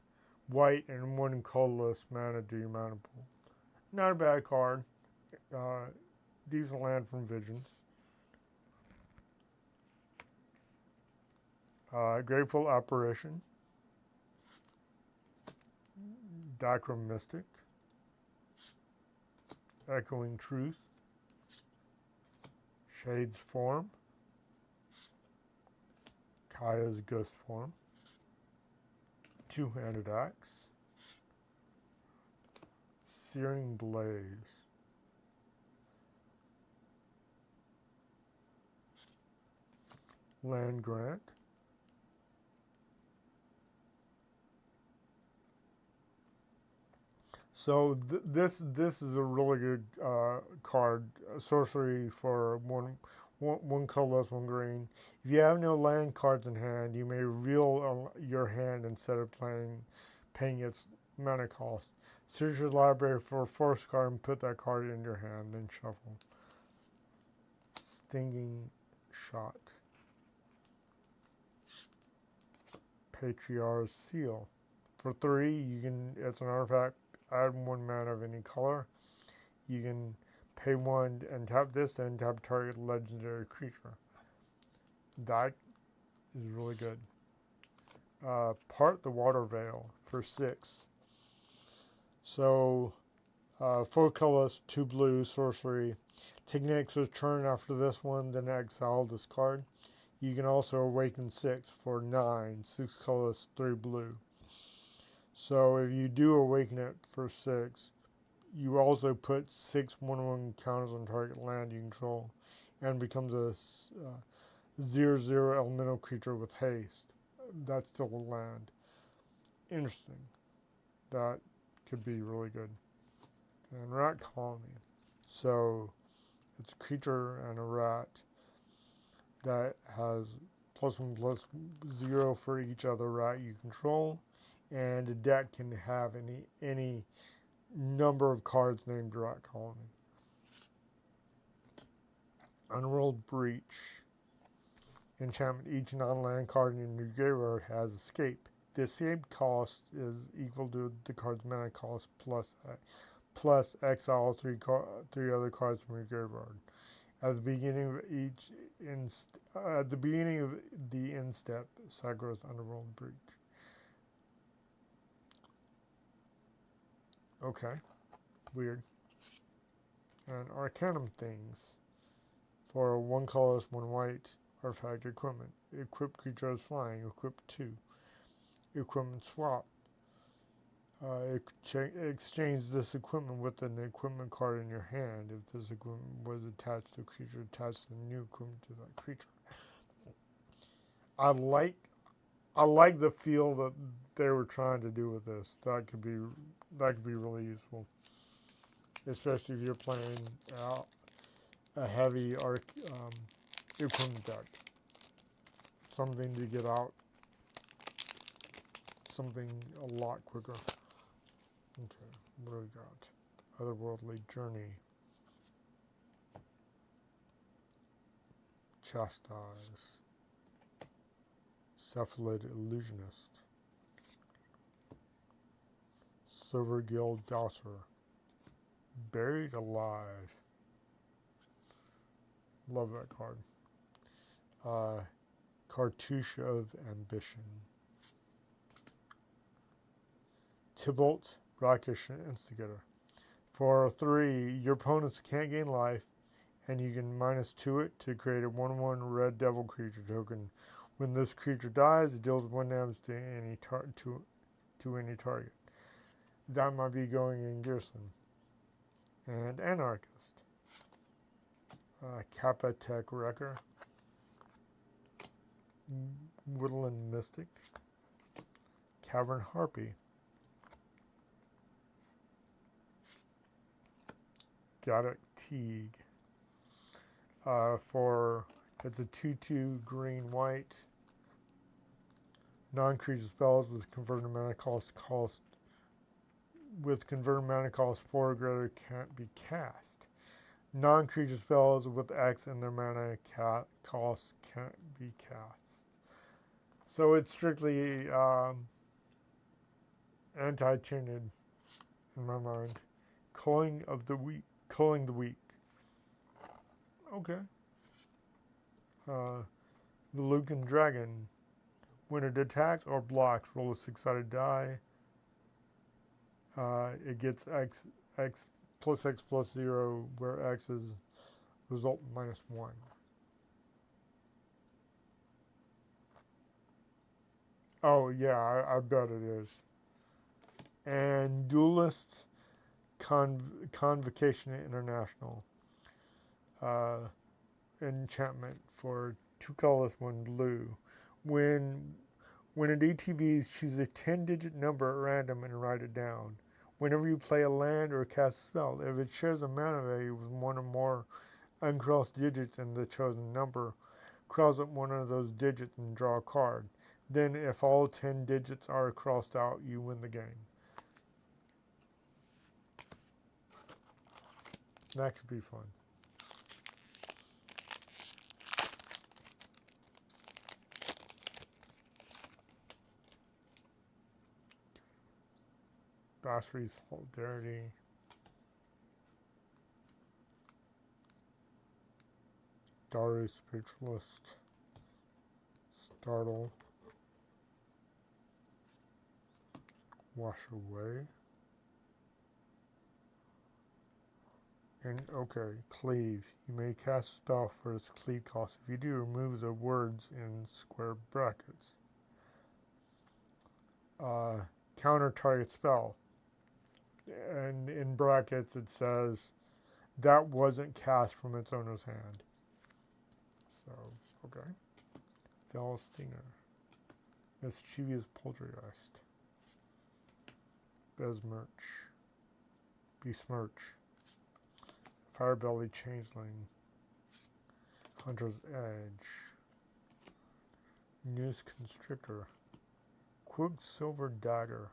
white and 1 colorless mana to your mana pool. Not a bad card. Decent land from Visions. Grateful Apparition. Dichromistic. Echoing Truth. Shade's Form. Kaya's Ghost Form. Two-Handed Axe. Searing Blaze. Land Grant. So this is a really good card. Sorcery for one colorless, 1 green. If you have no land cards in hand, you may reveal your hand instead of paying its mana cost. Search your library for a force card and put that card in your hand, then shuffle. Stinging Shot. Patriarch's Seal. For 3, it's an artifact. Add 1 mana of any color. You can pay 1 and tap this, then tap target legendary creature. That is really good. Part the Water Veil for 6. So, 4 colorless, 2 blue, sorcery. Take next turn after this one, then exile this card. You can also awaken 6 for 9, 6 colorless, 3 blue. So if you do awaken it for 6, you also put 6 1/1 counters on target land you control, and becomes a 0/0 elemental creature with haste. That's still a land. Interesting. That could be really good. And Rat Colony. So it's a creature and a rat that has +1/+0 for each other rat you control. And a deck can have any number of cards named Rat Colony. Unrolled Breach. Enchantment. Each non-land card in your graveyard has Escape. The escape cost is equal to the card's mana cost plus exile 3 other cards from your graveyard. At the beginning of the end step, Sagra's Unrolled Breach. Okay, weird. And Arcanum Things. For 1 colorless, 1 white, artifact equipment. Equip creature as flying, equip 2. Equipment swap. Exchange this equipment with an equipment card in your hand if this equipment was attached to a creature, attach the new equipment to that creature. I like the feel that they were trying to do with this. That could be really useful, especially if you're playing a heavy equipment deck. Something to get out, something a lot quicker. Okay, what do we got? Otherworldly Journey. Chastise. Cephalid Illusionist. Silver Guild Daughter. Buried Alive. Love that card. Cartouche of Ambition. Tybalt, Rakish Instigator. For 3, your opponents can't gain life, and you can -2 it to create a 1/1 red devil creature token. When this creature dies, it deals 1 damage to any target. That might be going in Gearson. And Anarchist. Kappa Tech Wrecker. Woodland Mystic. Cavern Harpy. Gaddock Teague. It's a 2/2 green-white. Non-creature spells with converted mana cost 4 or greater can't be cast. Non-creature spells with X in their mana cost can't be cast. So it's strictly anti-tuned in my mind. Culling of the weak. Culling the weak. Okay. The Lucan Dragon. When it attacks or blocks, roll a 6-sided die. It gets x plus x plus 0, where x is result -1. Oh, yeah, I bet it is. And Duelist Convocation International. Enchantment for 2 colorless, 1 blue. When it ETBs, choose a 10-digit number at random and write it down. Whenever you play a land or cast a spell, if it shares a mana value with one or more uncrossed digits in the chosen number, cross up one of those digits and draw a card. Then, if all 10 digits are crossed out, you win the game. That could be fun. Basri's Solidarity. Daru Spiritualist. Startle. Wash Away. And okay, Cleave. You may cast a spell for its cleave cost. If you do, remove the words in square brackets. Counter target spell. And in brackets it says that wasn't cast from its owner's hand. So, okay. Fell Stinger. Mischievous Poltergeist. Besmirch. Firebelly Changeling. Hunter's Edge. Noose Constrictor. Quicksilver Dagger.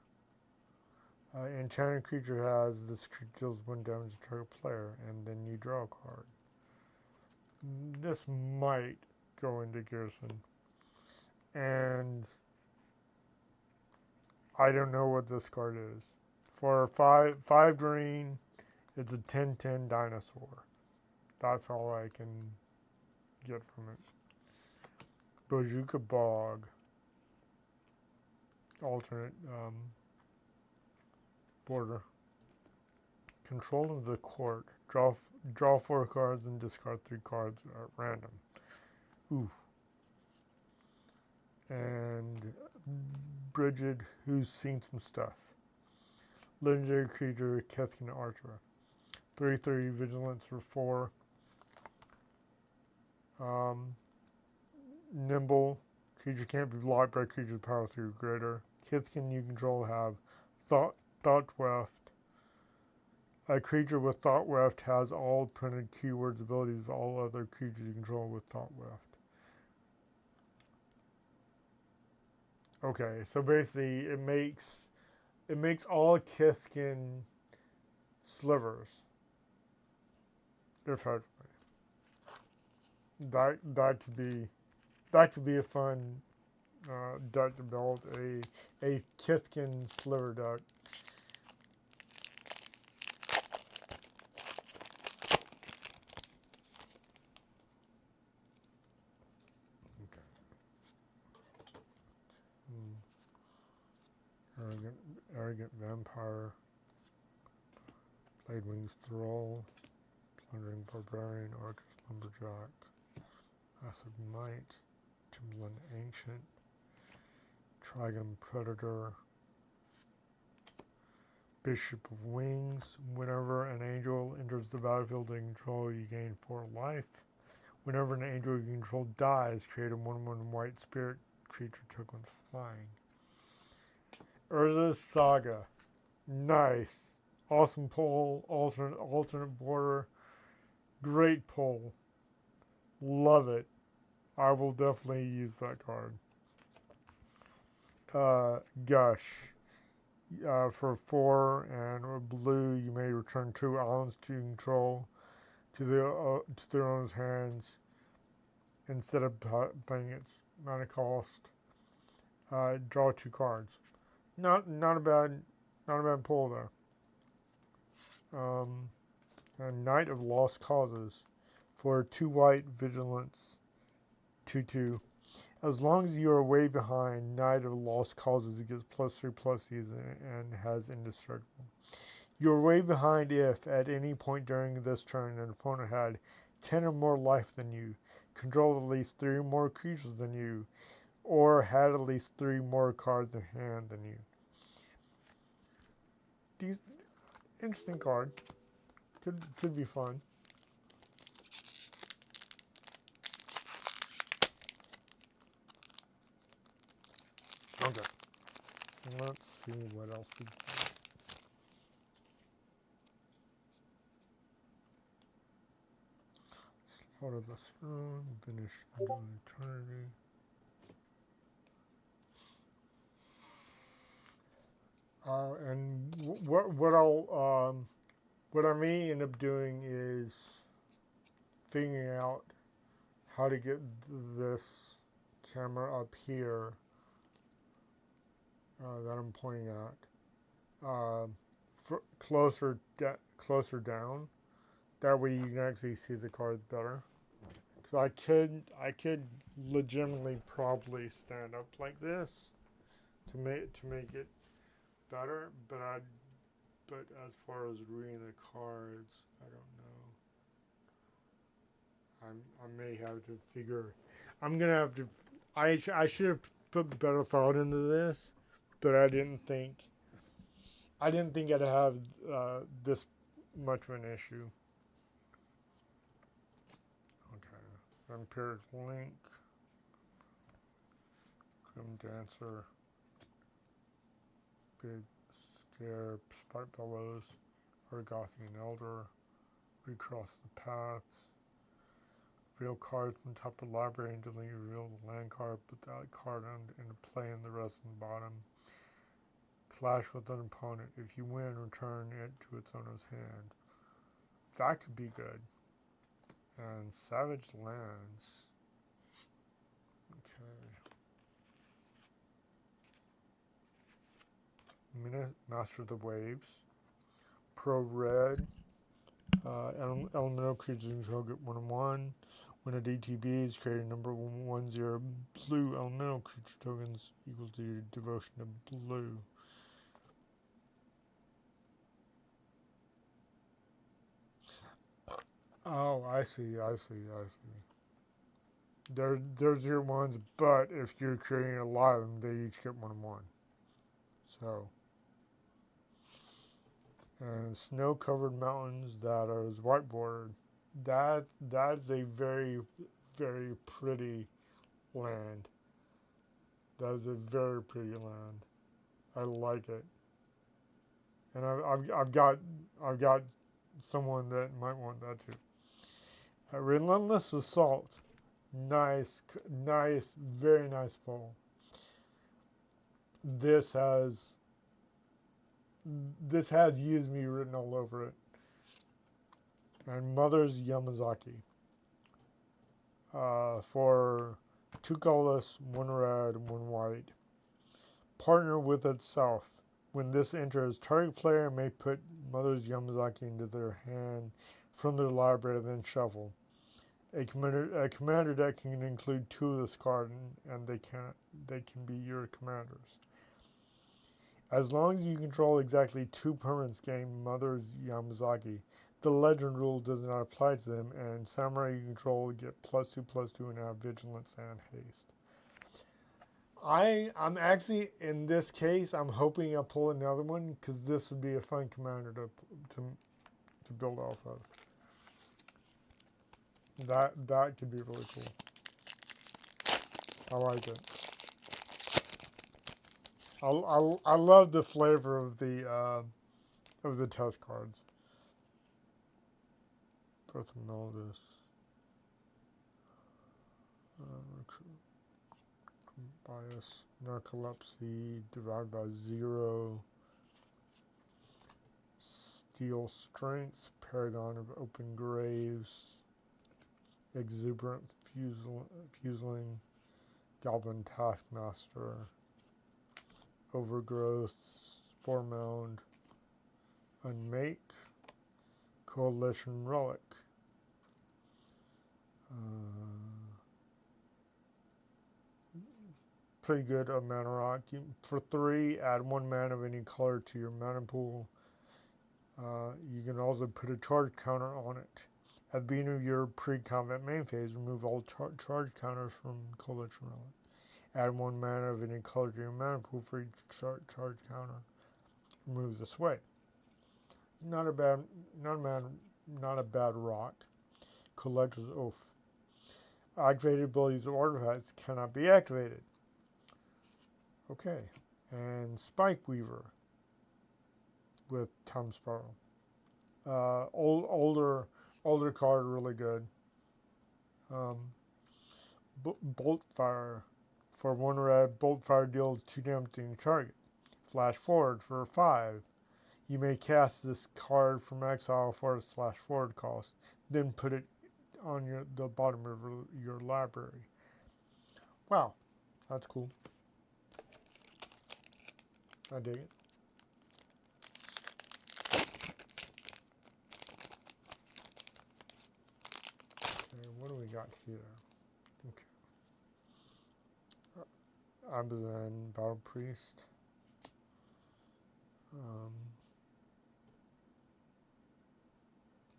Enchanted creature has this creature deals 1 damage to target player, and then you draw a card. This might go into Gearson. And I don't know what this card is. For 5 green, it's a 10/10 dinosaur. That's all I can get from it. Bojuka Bog. Alternate border. Control of the court. Draw 4 cards and discard 3 cards at random. Ooh. And Bridget, who's seen some stuff. Legendary creature, Kethkin Archer. 3/3 vigilance for 4. Nimble. Creature can't be blocked by creatures power 3 or greater. Kithkin you control have Thought Weft. A creature with Thought Weft has all printed keywords abilities of all other creatures you control with Thought Weft. Okay, so basically it makes all Kithkin slivers. Effectively. That could be a fun deck to build, a Kithkin sliver deck. Okay. Arrogant Vampire. Blade Wings Thrall. Plundering Barbarian. Orcus Lumberjack. Massive Might. Timberland Ancient. Trigon Predator. Bishop of Wings. Whenever an angel enters the battlefield they control, you gain 4 life. Whenever an angel you control dies, create a 1/1 white spirit creature tokens flying. Urza's Saga. Nice. Awesome pull. Alternate border. Great pull. Love it. I will definitely use that card. Gush. For 4 and blue, you may return 2 islands to control to their owner's hands instead of paying its mana cost. Draw 2 cards. Not a bad pull there. And Knight of Lost Causes for 2 white vigilance 2/2. As long as you are way behind, Knight of Lost Causes gets +3/+these and has indestructible. You are way behind if, at any point during this turn, an opponent had 10 or more life than you, controlled at least 3 or more creatures than you, or had at least 3 more cards in hand than you. These interesting card. Could be fun. Okay. Let's see what else we got. Slaughter the Throne, finish into eternity. And what I may end up doing is figuring out how to get this camera up here that I'm pointing at closer down. That way you can actually see the cards better. Because I could legitimately probably stand up like this to make it better, but as far as reading the cards, I don't know. I may have to figure. I'm gonna have to. I should have put better thought into this, but I didn't think I'd have this much of an issue. Okay, Empiric Link, Grim Dancer, Big Scare, Spike Bellows, Argothian Elder, Recross the Paths, reveal cards from top of the library until you reveal the land card, put that card into play and the rest in the bottom. Clash with an opponent. If you win, return it to its owner's hand. That could be good. And Savage Lands. Okay. Master of the Waves. Pro Red. Elemental creatures control get 1/1. When a DTB is created, number 1/0 blue elemental creature tokens equal to your devotion to blue. Oh, I see. There's your ones, but if you're creating a lot of them, they each get 1/1. So, and snow-covered mountains that are whiteboarded. That's a very, very pretty land. That is a very pretty land. I like it, and I've got someone that might want that too. Relentless Assault. Nice, very nice poll. This has Use Me written all over it. And Mother's Yamazaki. For 2 colorless, 1 red, 1 white. Partner with itself. When this enters, target player may put Mother's Yamazaki into their hand from their library, then shuffle. A commander deck can include 2 of this card, and they can be your commanders. As long as you control exactly 2 permanents game Mother's Yamazaki, the legend rule does not apply to them, and samurai you control get +2/+2 and have vigilance and haste. I'm actually, in this case, I'm hoping I'll pull another one, because this would be a fun commander to build off of. That could be really cool. I like it. I love the flavor of the test cards. Prothomaldus. Bias. Narcolepsy divided by 0. Steel Strength. Paragon of Open Graves. Exuberant Fuseling. Goblin Taskmaster. Overgrowth, Spore Mound, Unmake, Coalition Relic. Pretty good mana rock. For 3, add 1 mana of any color to your mana pool. You can also put a charge counter on it. At the beginning of your pre-combat main phase, remove all charge counters from Coalition Relic. Add 1 mana of any color to your mana pool for each charge counter. Remove the sway. Not a bad rock. Collector's Oath. Activated abilities of artifacts cannot be activated. Okay. And Spike Weaver with Time Spiral. Older card, really good. Bolt Fire. For 1 red, Bolt Fire deals 2 damage to any target. Flash Forward for 5. You may cast this card from exile for its flash forward cost, then put it on the bottom of your library. Wow, that's cool. I dig it. Okay, what do we got here? Okay. Abzan, Battle Priest.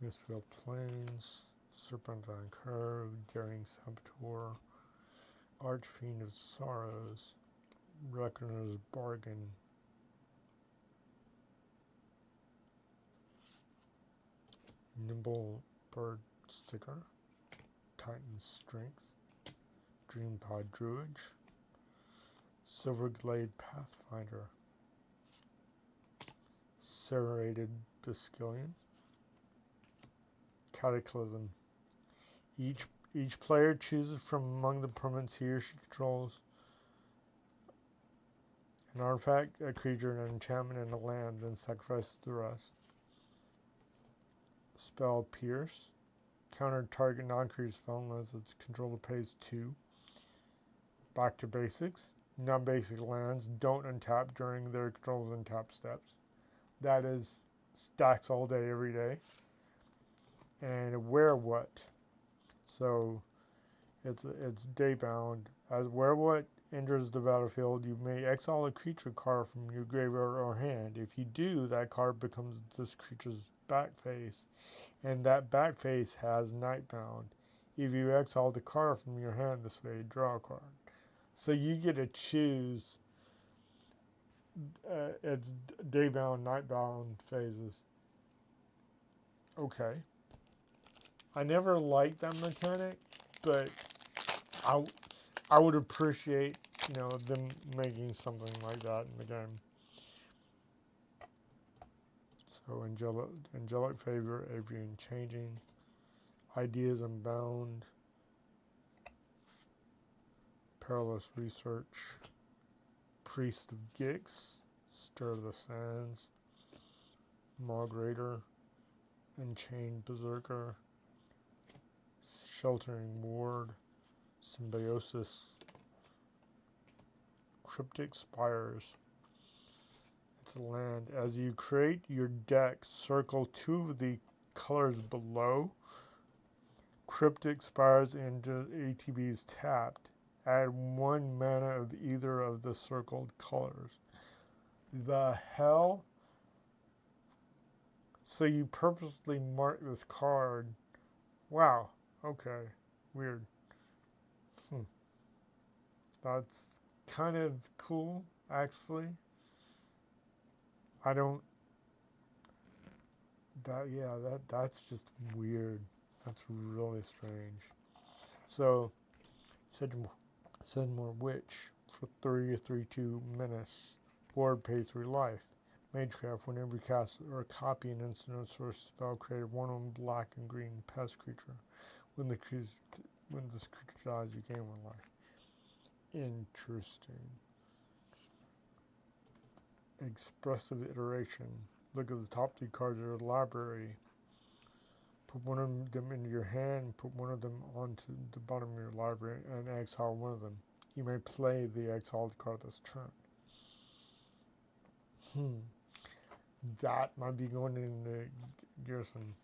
Mistfield Plains, Serpentine Curve, Daring Saboteur, Archfiend of Sorrows, Reckoner's Bargain, Nimble Bird Sticker, Titan's Strength, Dreampod Druidge, Silverglade Pathfinder, Serrated Biscillion, Cataclysm. Each player chooses from among the permanents he or she controls an artifact, a creature, an enchantment, and a land, then sacrifices the rest. Spell Pierce. Counter target non-creature spell unless its controller pays 2. Back to basics. Non-basic lands don't untap during their control's untap steps. That is stacks all day, every day. And Wear What. So it's day bound. As Wear What enters the battlefield, you may exile a creature card from your graveyard or hand. If you do, that card becomes this creature's back face, and that back face has Nightbound. If you exile the card from your hand this way, draw a card. So you get to choose its day-bound, night-bound phases. Okay. I never liked that mechanic, but I would appreciate, them making something like that in the game. So Angelic Favor, Avian Changing, Ideas Unbound, Perilous Research, Priest of Gix, Stir the Sands, Mog Raider, Enchained Berserker, Sheltering Ward, Symbiosis, Cryptic Spires. It's a land. As you create your deck, circle 2 of the colors below. Cryptic Spires into ATBs tapped. Add 1 mana of either of the circled colors. The hell? So you purposely mark this card. Wow. Okay. Weird. That's kind of cool, actually. That's just weird. That's really strange. So, Sedmore Witch for 3/3/2 Menace. Board pay 3 life. Magecraft, whenever you cast or copy an instant or source spell, create a 1/1 black and green pest creature. When this creature dies, you gain 1 life. Interesting. Expressive Iteration. Look at the top 3 cards of your library. Put 1 of them into your hand, put 1 of them onto the bottom of your library, and exile 1 of them. You may play the exiled card this turn. That might be going into Garrison.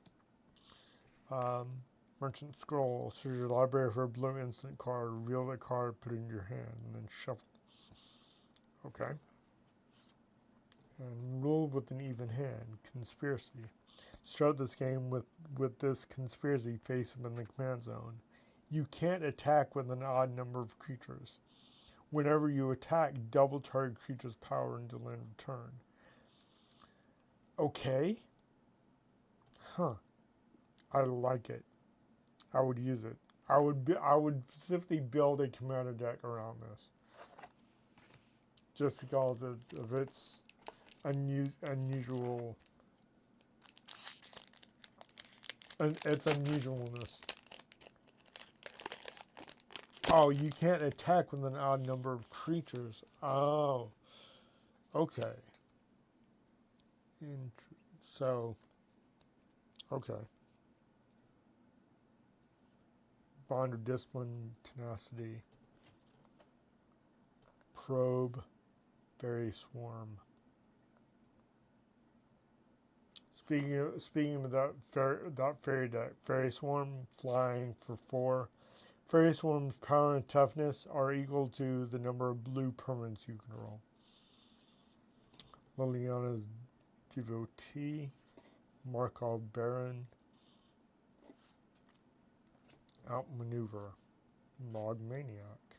Merchant Scroll. Search your library for a blue instant card. Reveal the card, put it in your hand, and then shuffle. Okay. And rule with an even hand. Conspiracy. Start this game with this conspiracy face up in the command zone. You can't attack with an odd number of creatures. Whenever you attack, double target creature's power until end of turn. Okay. Huh. I like it. I would use it. I would specifically build a commander deck around this. Just because of its unusual and its unusualness. Oh, you can't attack with an odd number of creatures. Oh, okay. So, okay. Bond of Discipline, Tenacity, Probe, Fairy Swarm. Speaking of that fairy deck, Fairy Swarm, flying for 4. Fairy Swarm's power and toughness are equal to the number of blue permanents you can roll. Liliana's Devotee, Markov Baron, Outmaneuver, Log Maniac,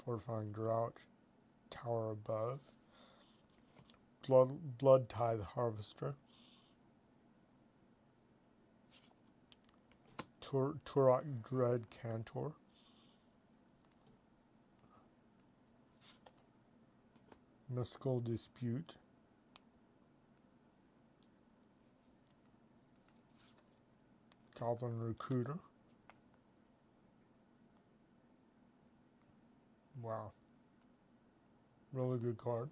Fortifying Drought, Tower Above, Blood Tithe Harvester, Turok Dread Cantor, Mystical Dispute, Goblin Recruiter. Wow. Really good card.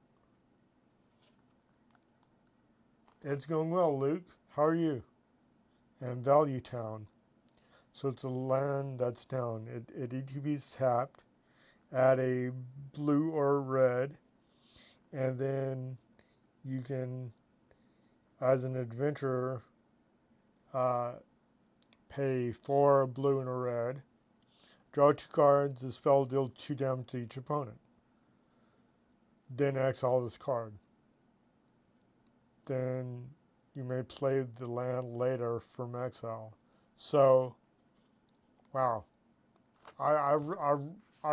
It's going well, Luke. How are you? And Value Town. So it's a land that's down. It ETB's tapped. Add a blue or a red. And then you can, as an adventurer, pay 4 blue and a red. Draw 2 cards. The spell deals 2 damage to each opponent. Then exile this card. Then you may play the land later from exile. So, wow. I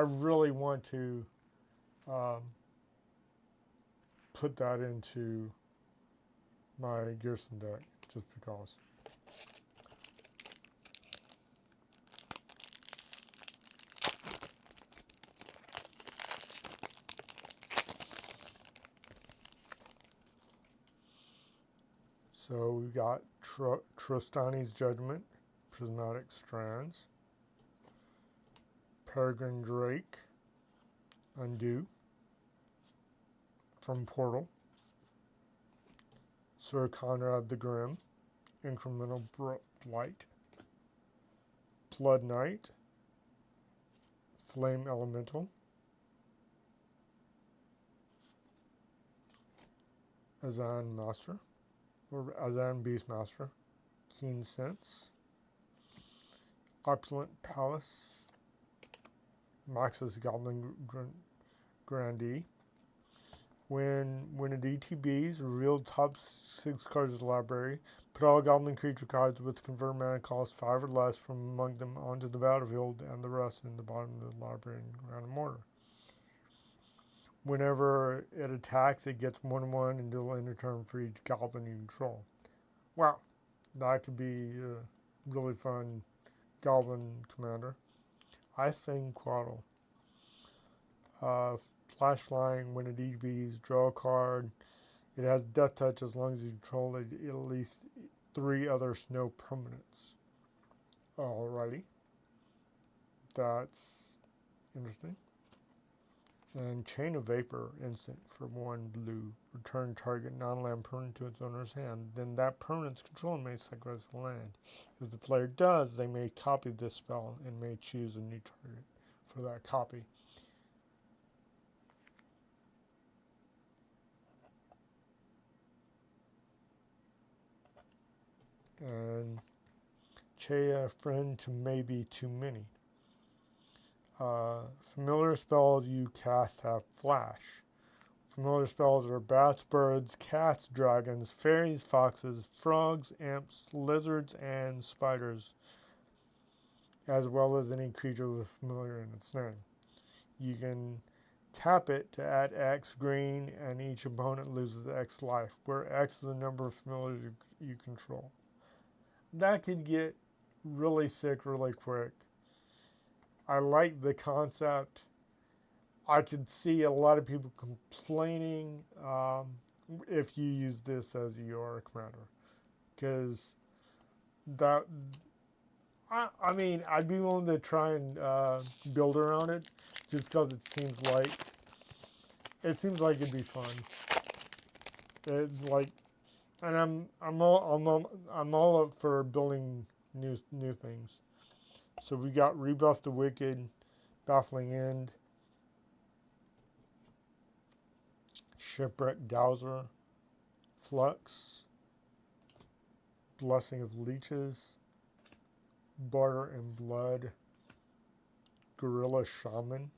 really want to put that into my Gearson deck, just because. So we got Trostani's Judgment, Prismatic Strands, Peregrine Drake, Undo, from Portal, Sir Conrad the Grim, Incremental Blight, Blood Knight, Flame Elemental, Azan Master, or Azan Beastmaster, Keen Sense, Opulent Palace, Maxus Goblin Grandee. When it ETBs, reveal top 6 cards of the library, put all goblin creature cards with convert mana cost 5 or less from among them onto the battlefield and the rest in the bottom of the library in random order. Whenever it attacks, it gets 1/1 until end of turn for each goblin you control. Wow, that could be a really fun goblin commander. Icefang Quaddle. Flash Flying, when it EVs, draw a card. It has Death Touch as long as you control at least 3 other snow permanents. Alrighty. That's interesting. And Chain of Vapor, instant for 1 blue. Return target non-land permanent to its owner's hand. Then that permanent's control may sacrifice the land. If the player does, they may copy this spell and may choose a new target for that copy. And Chea, friend to maybe too many. Familiar spells you cast have flash. Familiar spells are bats, birds, cats, dragons, fairies, foxes, frogs, imps, lizards, and spiders, as well as any creature with familiar in its name. You can tap it to add X green, and each opponent loses X life, where X is the number of familiars you control. That could get really sick really quick. I like the concept. I could see a lot of people complaining if you use this as your commander, because that I mean I'd be willing to try and build around it, just because it seems like it'd be fun. It's like, and I'm all up for building new things. So we got Rebuff the Wicked, Baffling End, Shipwreck Dowser, Flux, Blessing of Leeches, Barter in Blood, Gorilla Shaman,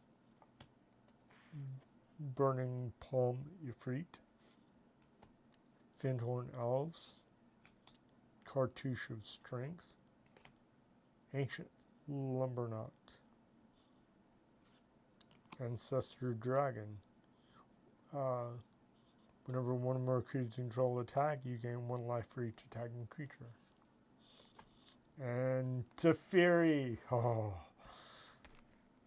Burning Palm Ifrit, Findhorn Elves, Cartouche of Strength, Ancient Lumberknot, Ancestor Dragon. Whenever one or more creatures control attack, you gain 1 life for each attacking creature. And Teferi,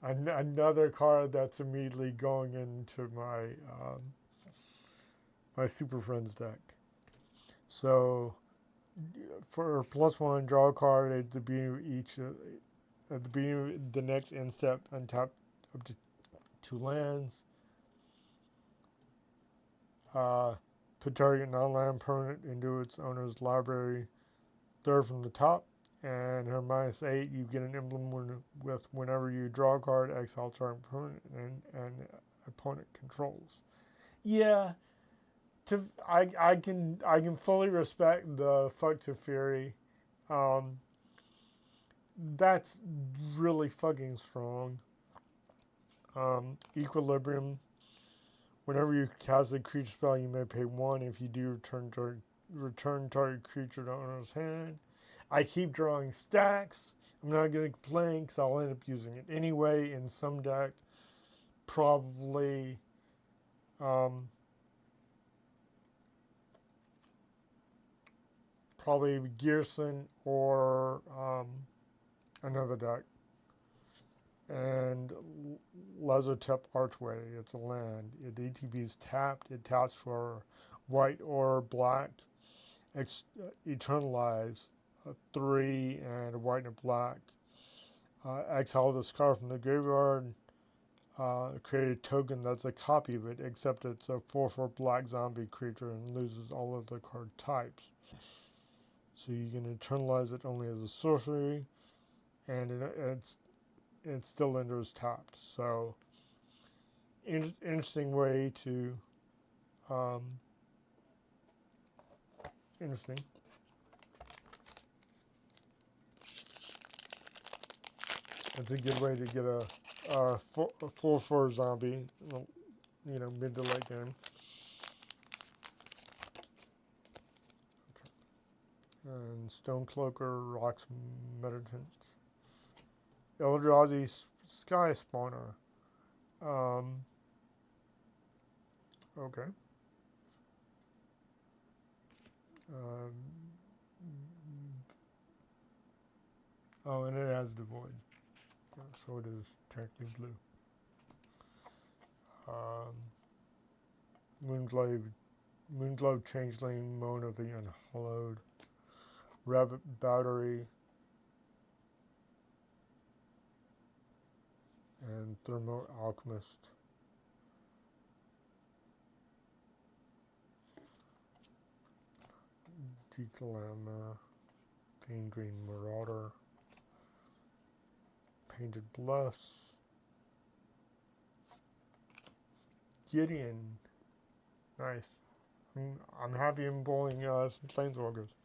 another card that's immediately going into my Super Friends deck. So for +1, draw a card at the beginning of the next end step, untap up to 2 lands. Put target non-land permanent into its owner's library, third from the top, and her -8, you get an emblem with whenever you draw a card, exile target permanent and opponent controls. Yeah, I can fully respect the fuck to Fury. That's really fucking strong. Equilibrium. Whenever you cast a creature spell, you may pay 1. If you do, return target creature to owner's hand. I keep drawing stacks. I'm not going to complain because I'll end up using it anyway in some deck. Probably Gearson or another deck. And Lazotep Archway, it's a land. It ETB's tapped. It taps for white or black. Eternalize, 3 and a white and a black. Exile the Scar from the graveyard. Create a token that's a copy of it, except it's a 4/4 black zombie creature and loses all of the card types. So you can eternalize it only as a sorcery, and it still enters tapped. So interesting way to interesting. It's a good way to get a 4/4 zombie, mid to late game. Okay. And Stonecloaker, Rocks Meditant, Eldrazi Sky Spawner. Okay. And it has Devoid. So it is technically blue. Moonglow Changeling, Moan of the Unhallowed, Rabbit Battery, and Thermo Alchemist. Declamor, Fiend Green Marauder, Painted Bluffs, Gideon. Nice. I'm happy I'm bowling some Planeswalkers.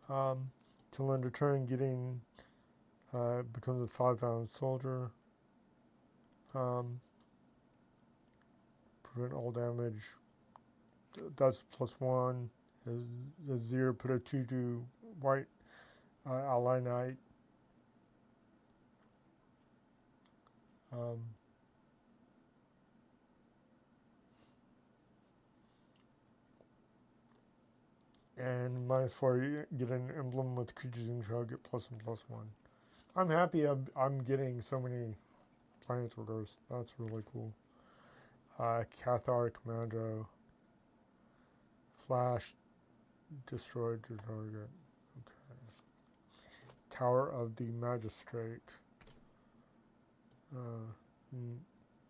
Till end of turn, getting becomes a 5 pound soldier. Um, prevent all damage. That's +1. Is 0. Put a 2/2 white ally knight. Um, and -4, you get an emblem with creatures in control, get +1/+1. I'm happy I'm getting so many planeswalkers. That's really cool. Cathar Commando. Flash, destroyed to target. Okay. Tower of the Magistrate. You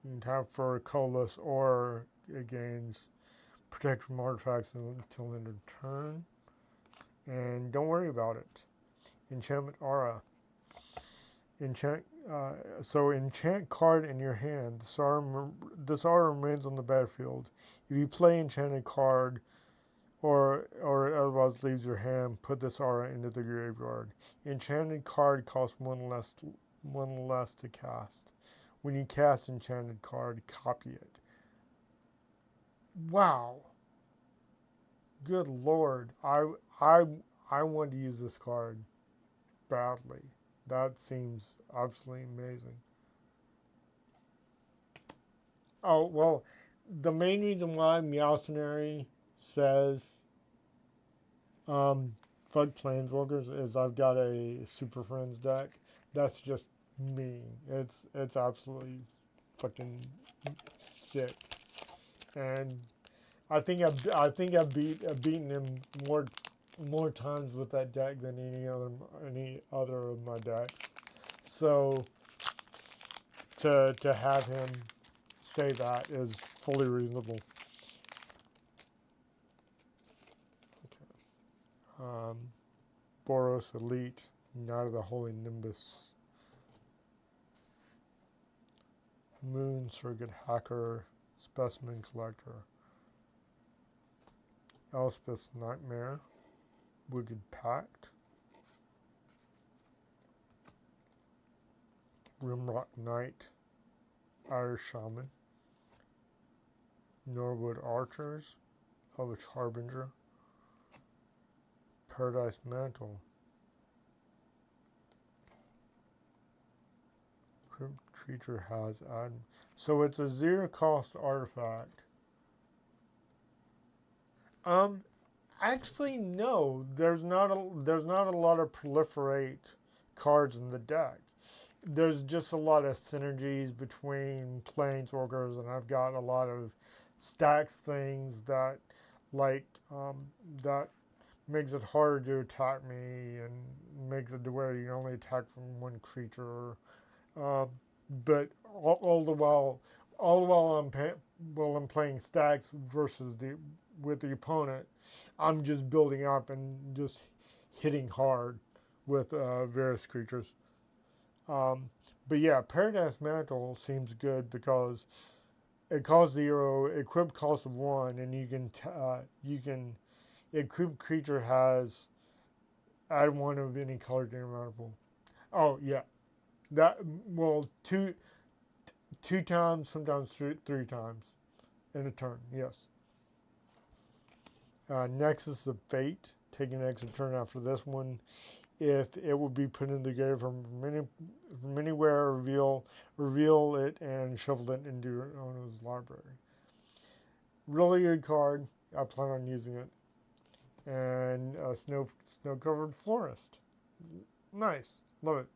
can tap for a colorless, or it gains protect from artifacts until end of turn. And don't worry about it. Enchantment Aura. Enchant. Enchant card in your hand. This aura remains on the battlefield. If you play enchanted card, or otherwise leaves your hand, put this aura into the graveyard. Enchanted card costs one less to cast. When you cast enchanted card, copy it. Wow. Good lord. I want to use this card badly. That seems absolutely amazing. Oh, well, the main reason why Meowcenary says fuck Planeswalkers is I've got a Super Friends deck. That's just me. It's absolutely fucking sick. And I've beaten him more times with that deck than any other of my decks. So to have him say that is fully reasonable. Okay. Boros Elite, Knight of the Holy Nimbus. Moon Circuit Hacker, Specimen Collector. Elspeth's Nightmare, Wicked Pact. Rimrock Knight, Irish Shaman. Norwood Archers, Elvish Harbinger. Paradise Mantle. Crypt Creature has add. So it's a 0 cost artifact. Actually no. There's not a lot of proliferate cards in the deck. There's just a lot of synergies between planeswalkers, and I've got a lot of stacks things that that makes it harder to attack me and makes it to where you only attack from one creature. But all the while I'm playing stacks versus with the opponent, I'm just building up and just hitting hard with various creatures. But yeah, Paradise Mantle seems good because it costs 0, equip cost of 1, and you can equip creature has add 1 of any color to your mana pool. Oh yeah, that two times, sometimes three times in a turn. Yes. Nexus of Fate, take an extra turn after this one. If it will be put in the grave from anywhere, reveal it and shuffle it into your owner's library. Really good card. I plan on using it. And snow covered forest. Nice, love it.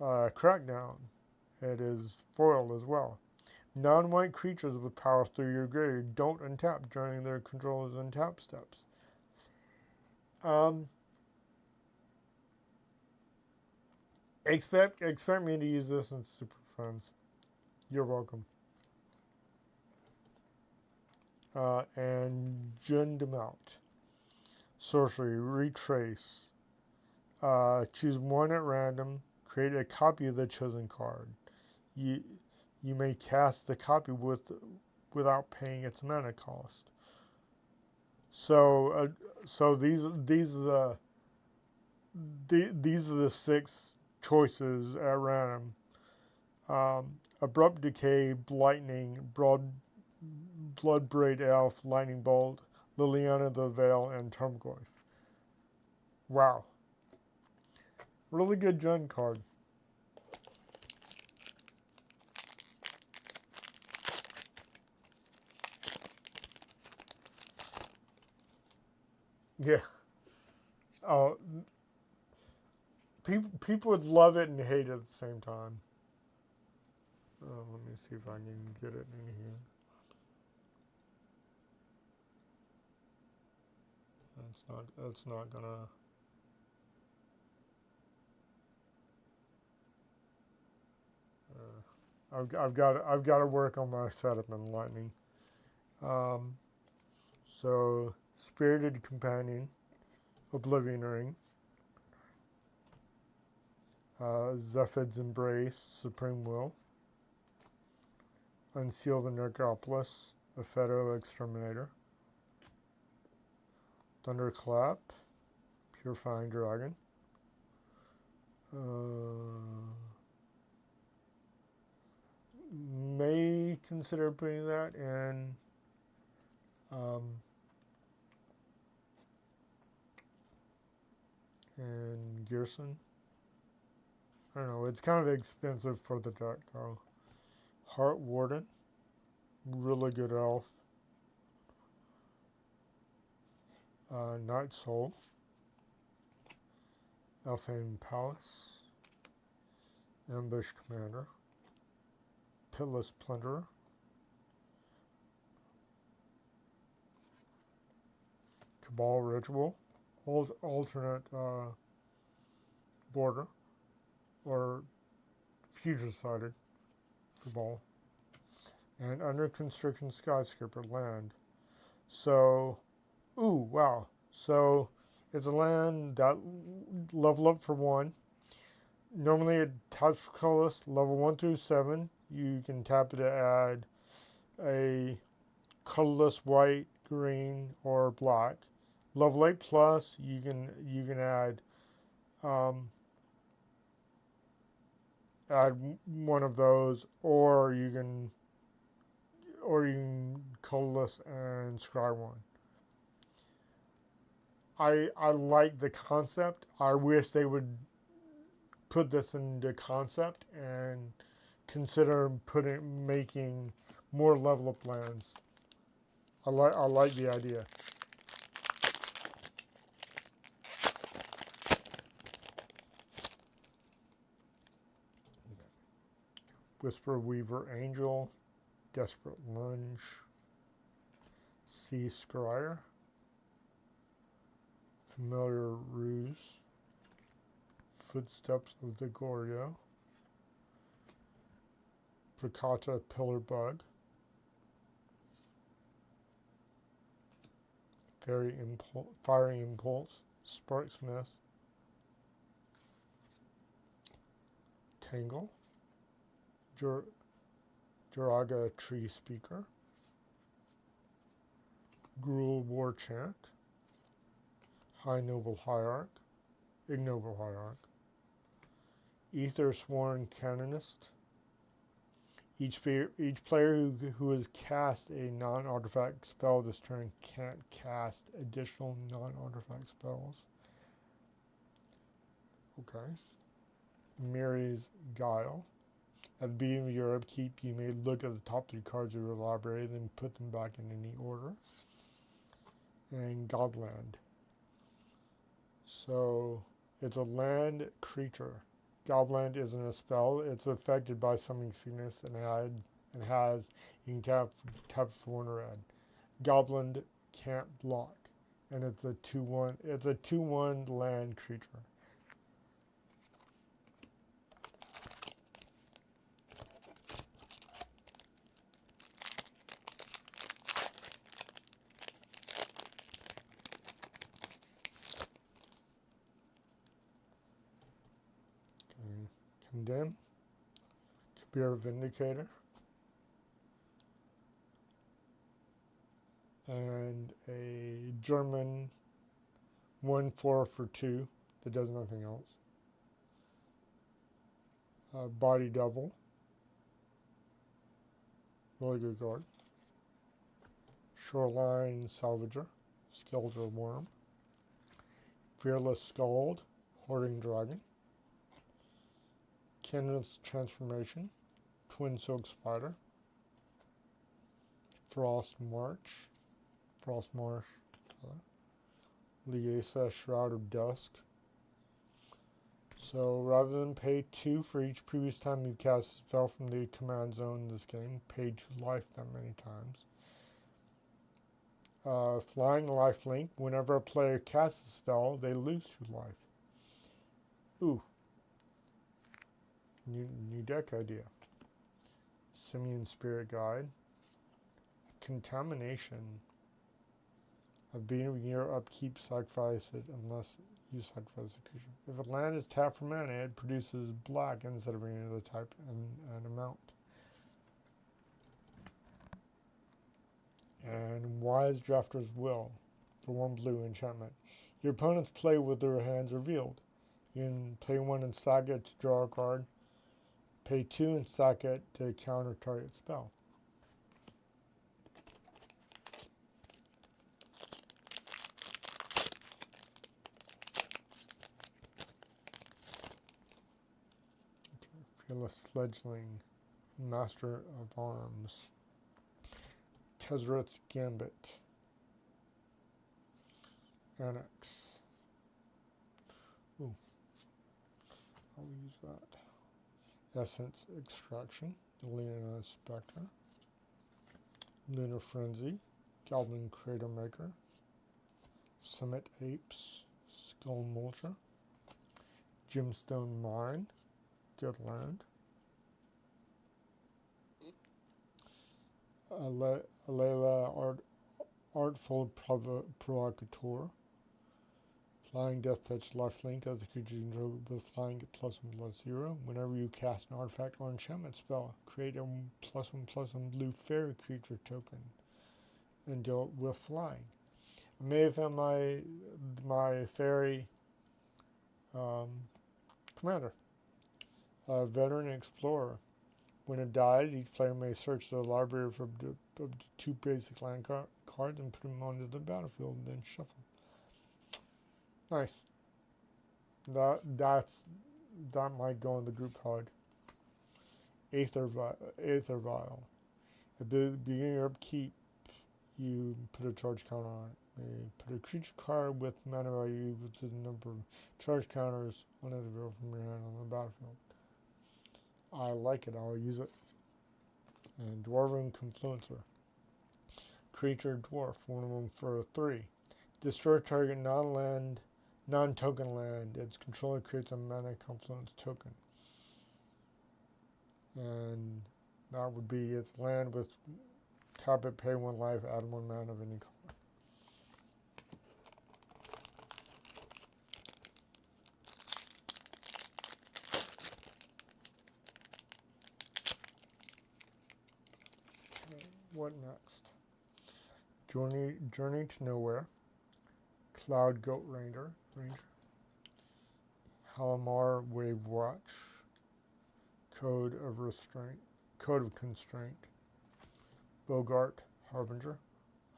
Crackdown. It is foil as well. Non-white creatures with power through your grave don't untap during their controller's untap steps. Expect me to use this in Super Friends. You're welcome. And Jund Demount. Sorcery, Retrace. Choose one at random. Create a copy of the chosen card. You may cast the copy without paying its mana cost. So these are the six choices at random. Abrupt Decay, Lightning, Bloodbraid Elf, Lightning Bolt, Liliana the Veil, and Turmogoyf. Wow. Really good Jund card. Yeah. Oh, people would love it and hate it at the same time. Let me see if I can get it in here. That's not gonna. I've got to work on my setup in Lightning. Um, so Spirited Companion, Oblivion Ring, Zephid's Embrace, Supreme Will, Unseal the Necropolis, Epheto Exterminator, Thunderclap, Purifying Dragon, may consider putting that in Gearson. I don't know, it's kind of expensive for the deck though. Heart Warden, really good elf. Night Soul, Elfane Palace, Ambush Commander, Pitless Plunderer, Cabal Ritual, alternate border, or future sided Cabal, and Under Construction Skyscraper Land. So, ooh, wow. So, it's a land that level up for 1. Normally it taps for colorless, level 1 through 7. You can tap it to add a colorless white, green, or black. Level 8 plus, you can add add one of those, or you can colorless and scry one. I like the concept. I wish they would put this into concept and consider making more level up lands. I like the idea. Whisper Weaver Angel, Desperate Lunge, Sea Scryer, Familiar Ruse, Footsteps of the Goryo, Placata Pillar Bug, Fiery Impulse, Sparksmith, Tangle, Jaraga Tree Speaker, Gruul War Chant, Ignoble Hierarch, Ether Sworn Canonist. Each player who has cast a non-artifact spell this turn can't cast additional non-artifact spells. Okay. Miri's Guile. At the beginning of your upkeep, you may look at the top 3 cards of your library, then put them back in any order. And Godland. So, it's a land creature. Godland isn't a spell. It's affected by Summoning Sickness and has you can tap for 1 red. Godland can't block, and it's a 2/1. It's a 2/1 land creature. Okay. Condemn, Kabir Vindicator, and a German 1/4 for 2 that does nothing else. Body Double, really good card. Shoreline Salvager, Skeletor Worm. Fearless Scald, Hoarding Dragon. Kenneth's Transformation, Twin Silk Spider. Frost Marsh, Liesa Shroud of Dusk. So rather than pay 2 for each previous time you cast a spell from the command zone in this game, pay 2 life that many times. Flying Lifelink, whenever a player casts a spell, they lose 2 life. Ooh. New deck idea. Simian Spirit Guide. Contamination. At the beginning of your upkeep, sacrifice it unless you sacrifice the creature. If a land is tapped for mana, it produces black instead of any other type and amount. And Wise Drafter's Will for 1 blue enchantment. Your opponents play with their hands revealed. You can pay 1 and sack it to draw a card. Pay 2 and sack it to counter target spell. Fearless Fledgling, Master of Arms. Tezzret's Gambit. Annex. Ooh. I'll use that. Essence Extraction, Leona Spectre. Lunar Frenzy, Goblin Crater Maker. Summit Apes, Skull Mulcher. Gemstone Mine, Good Land. Alela Artful Provocateur. Flying Death Touch Lifelink of the creature you control with flying at +1/+0. Whenever you cast an artifact or enchantment spell, create a +1/+1 blue fairy creature token and deal it with flying. I may have found my fairy commander. Veteran Explorer. When it dies, each player may search the library for up to 2 basic land cards and put them onto the battlefield and then shuffle. Nice. That might go in the group hug. Aether Vial. At the beginning of your upkeep, you put a charge counter on it. You put a creature card with mana value equal to the number of charge counters on it available from your hand on the battlefield. I like it. I'll use it. And Dwarven Confluencer. Creature Dwarf. 1 of them for 3. Destroy target non-token land. Its controller creates a mana confluence token. And that would be its land with tap it, pay 1 life, add 1 mana of any color. What next? Journey to Nowhere. Cloud Goat Ranger. Halamar Wave Watch. Code of Constraint. Bogart Harbinger.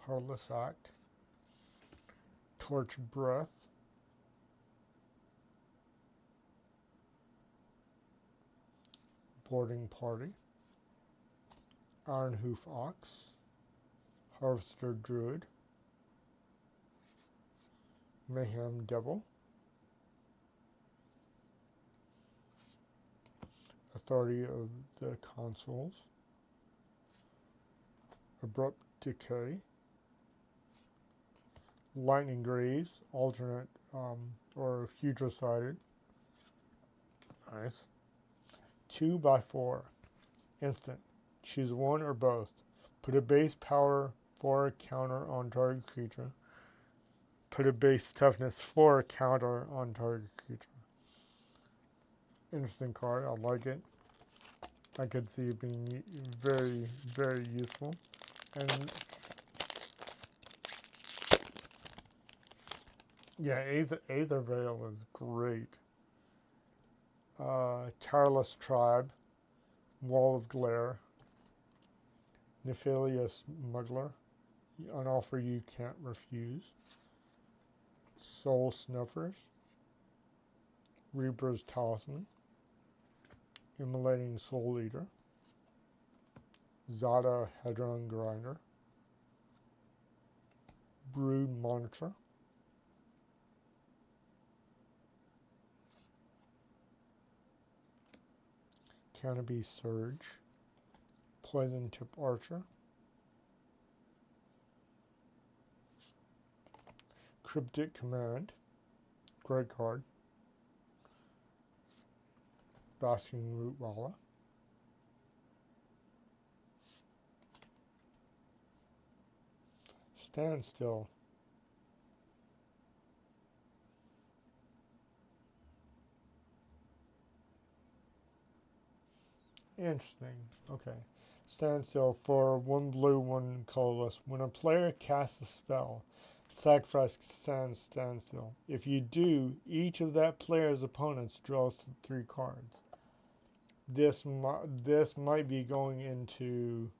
Heartless Act. Torch Breath. Boarding Party. Ironhoof Ox. Harvester Druid. Mayhem Devil. Authority of the Consuls. Abrupt Decay. Lightning Graze, alternate or future sided. Nice. 2/4. Instant. Choose 1 or both. Put a base power 4 counter on target creature. Put a base toughness 4 counter on target creature. Interesting card. I like it. I could see it being very, very useful. And Yeah, Aether Veil is great. Tireless Tribe, Wall of Glare, Nefarious Smuggler, An Offer You Can't Refuse, Soul Snuffers, Reaper's Talisman, Immolating Soul Eater, Zada Hedron Grinder, Brood Monitor, Canopy Surge, Poison Tip Archer, Cryptic Command, great card, Basking Rootwalla, Standstill, interesting, okay. Standstill for 1 blue, 1 colorless. When a player casts a spell, sacrifice standstill. If you do, each of that player's opponents draws 3 cards. This might be going into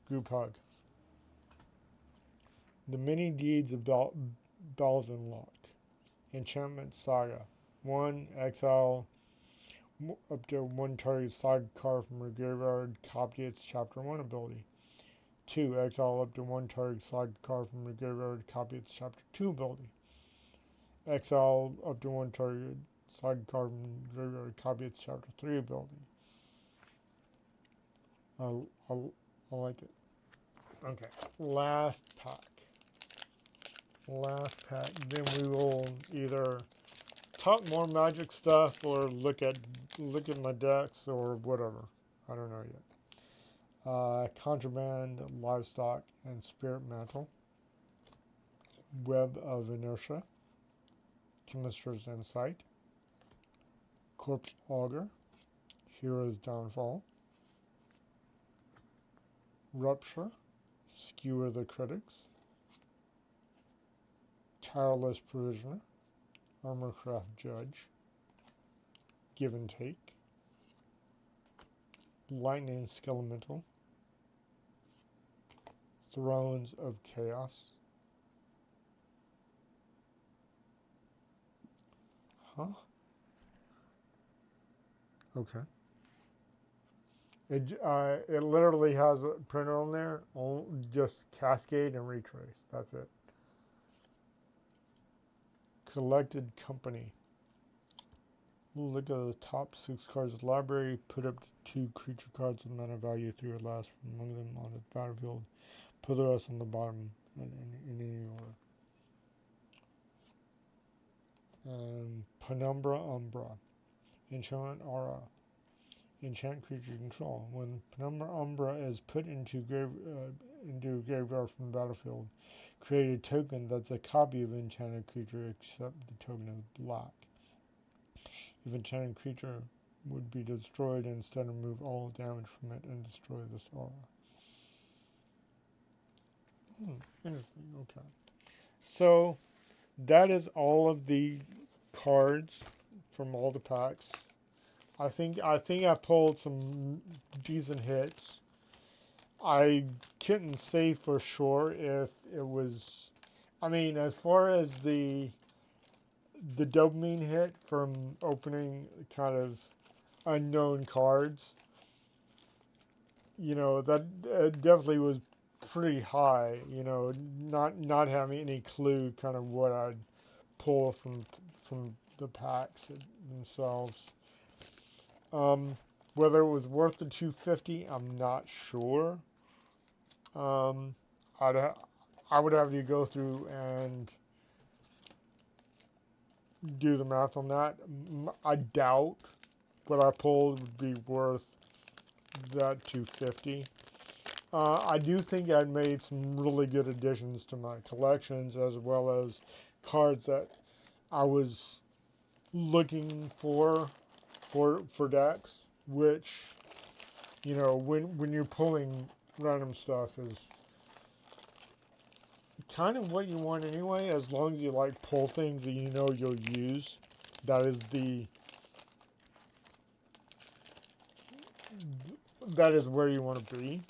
Group Hug. The Many Deeds of Balzanlock. Enchantment Saga. 1, exile up to 1 target saga card from your graveyard, copy its Chapter 1 ability. 2, exile up to 1 target saga card from your graveyard, copy its Chapter 2 ability. Exile up to 1 target saga card from your graveyard, copy its Chapter 3 ability. I like it. Okay, last pack. Then we will either talk more Magic stuff or look at my decks or whatever. I don't know yet. Contraband, Livestock, and Spirit Mantle. Web of Inertia. Chemist's Insight. Corpse Augur. Hero's Downfall. Rupture. Skewer the Critics. Tireless Provisioner. Armorcraft Judge. Give and Take. Lightning Skelemental. Thrones of Chaos. Huh? Okay. It literally has a printer on there, just Cascade and Retrace. That's it. Collected Company. Look at the top 6 cards of the library. Put up to 2 creature cards with mana value 3 or less from among them on the battlefield. Put the rest on the bottom in any order. Penumbra Umbra. Enchantment Aura. Enchant creature control. When Penumbra Umbra is put into graveyard from the battlefield, create a token that's a copy of an enchanted creature except the token is black. If enchanted creature would be destroyed, instead remove all damage from it and destroy this aura. Interesting, okay. So that is all of the cards from all the packs. I think I pulled some decent hits. I couldn't say for sure if it was. I mean, as far as the dopamine hit from opening kind of unknown cards, that definitely was pretty high. Not having any clue kind of what I'd pull from the packs themselves. Whether it was worth the $250, I'm not sure. I would have to go through and do the math on that. I doubt what I pulled would be worth that $250. I do think I made some really good additions to my collections, as well as cards that I was looking for decks, which, when you're pulling random stuff is kind of what you want anyway, as long as you like pull things that you know you'll use. That is that is where you want to be.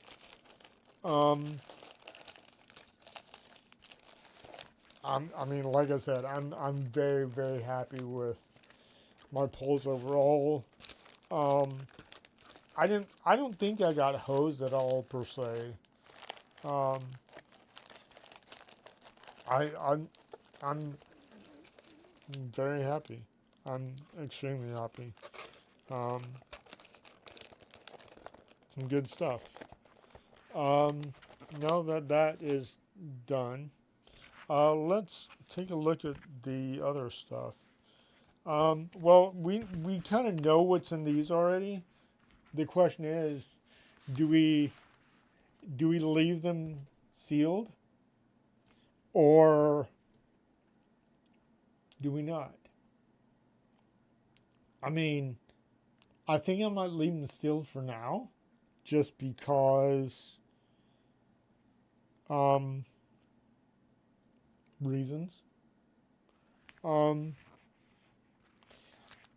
Um, I mean, like I said, I'm very, very happy with my pulls overall. Um, I don't think I got hosed at all per se. Um, I I'm very happy. I'm extremely happy. Um, some good stuff. Um, now that that is done, let's take a look at the other stuff. Well, we kind of know what's in these already. The question is, do we leave them sealed, or do we not? I mean, I think I might leave them sealed for now, just because um, reasons. Um,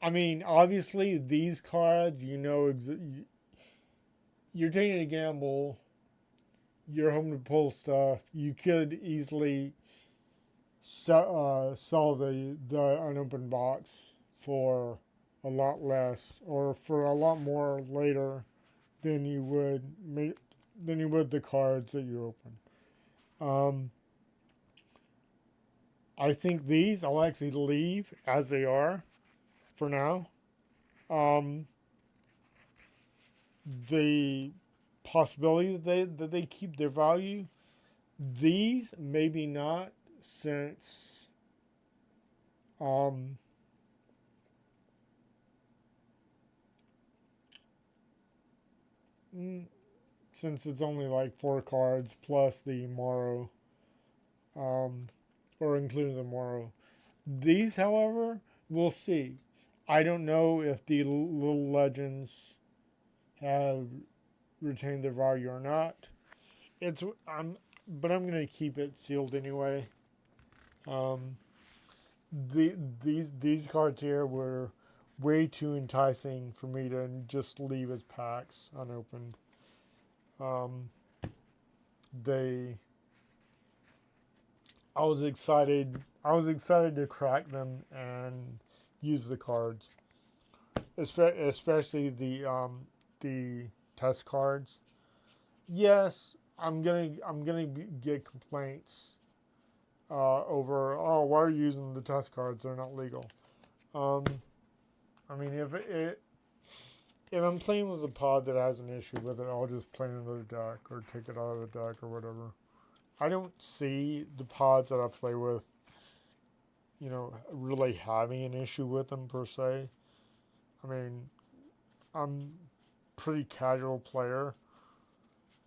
I mean, obviously these cards, you know, you're taking a gamble. You're hoping to pull stuff. You could easily sell the unopened box for a lot less, or for a lot more later than you would the cards that you open. Um, I think these I'll actually leave as they are for now. Um, the possibility that they keep their value, these maybe not, since um, mm, since it's only like 4 cards plus the Morrow, um, or including the Morrow. These, however, we'll see. I don't know if the little legends have retained their value or not. But I'm gonna keep it sealed anyway. Um, these cards here were way too enticing for me to just leave as packs unopened. Um, they, I was excited. I was excited to crack them and use the cards, especially the test cards. Yes, I'm gonna get complaints over, oh, why are you using the test cards? They're not legal. Um, I mean, if I'm playing with a pod that has an issue with it, I'll just play another deck or take it out of the deck or whatever. I don't see the pods that I play with, you know, really having an issue with them per se. I mean, I'm pretty casual player,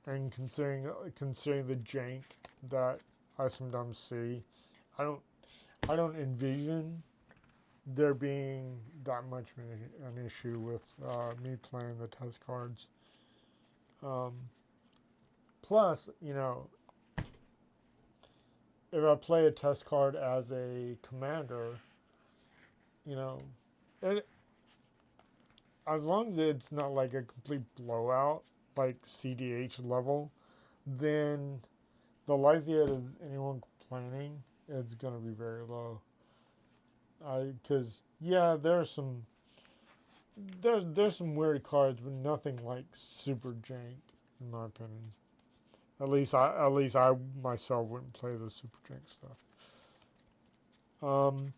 and considering the jank that I sometimes see, I don't I don't envision there being that much of an issue with me playing the test cards. Um, Plus, you know, if I play a test card as a commander, you know, it, as long as it's not like a complete blowout, like CDH level, then the likelihood of anyone complaining is going to be very low. Because yeah, there's some weird cards, but nothing like super jank, in my opinion. At least I myself wouldn't play the super jank stuff. Um,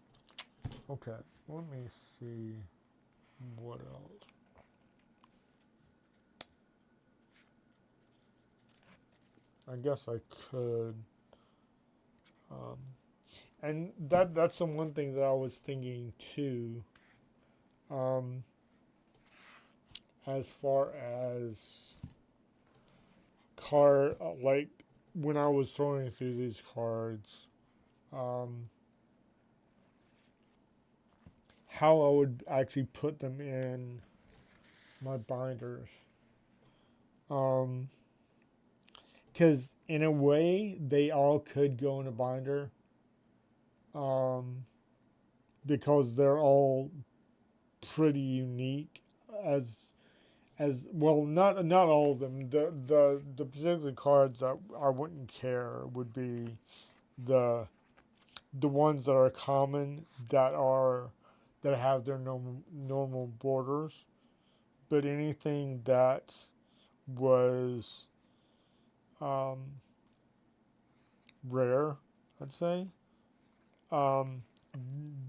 okay, let me see what else. I guess I could. Um, and that's the one thing that I was thinking too. Um, as far as like when I was throwing through these cards, um, how I would actually put them in my binders. Um, because in a way they all could go in a binder, um, because they're all pretty unique as well. Not all of them. The particular cards that I wouldn't care would be the the ones that are common that have their normal borders, but anything that was um, rare, I'd say, um,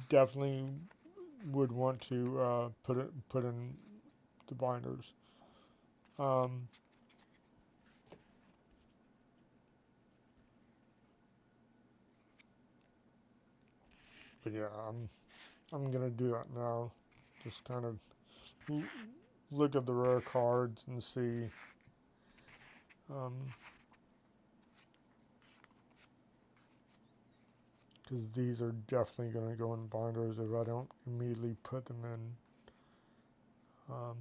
definitely would want to put in the binders. Um, but yeah, I'm gonna do that now. Just kind of look at the rare cards and see. Because these are definitely going to go in binders if I don't immediately put them um,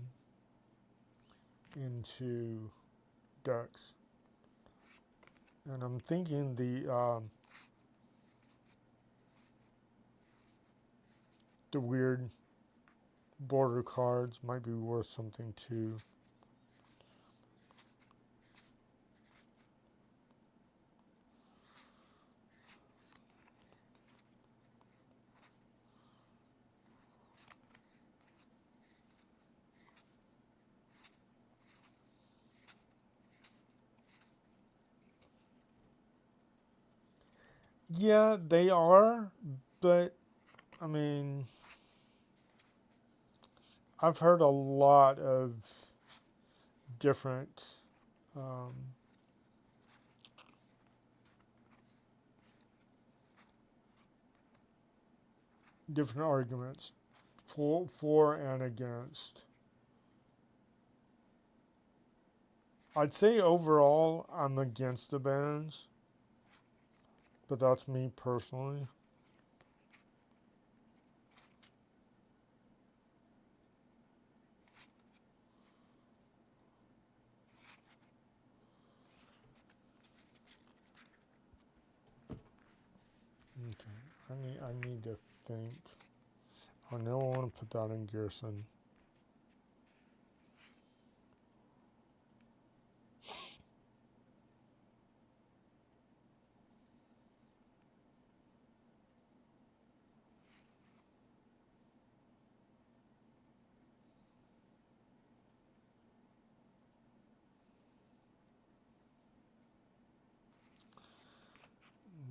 into decks. And I'm thinking the weird border cards might be worth something too. Yeah, they are, but I mean, I've heard a lot of different um, different arguments for and against. I'd say overall I'm against the bans, but that's me personally. Okay, I need to think. I know I want to put that in Gearson.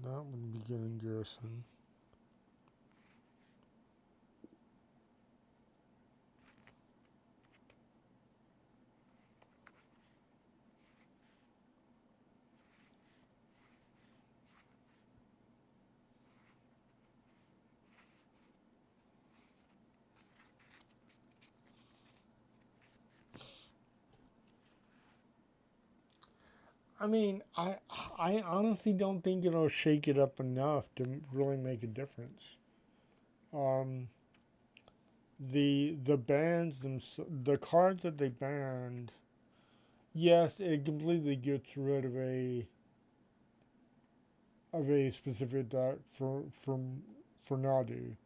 That would be good in Gearson. I mean, I honestly don't think it'll shake it up enough to really make a difference. Um, the bans the cards that they banned, yes, it completely gets rid of a specific deck for Nadu,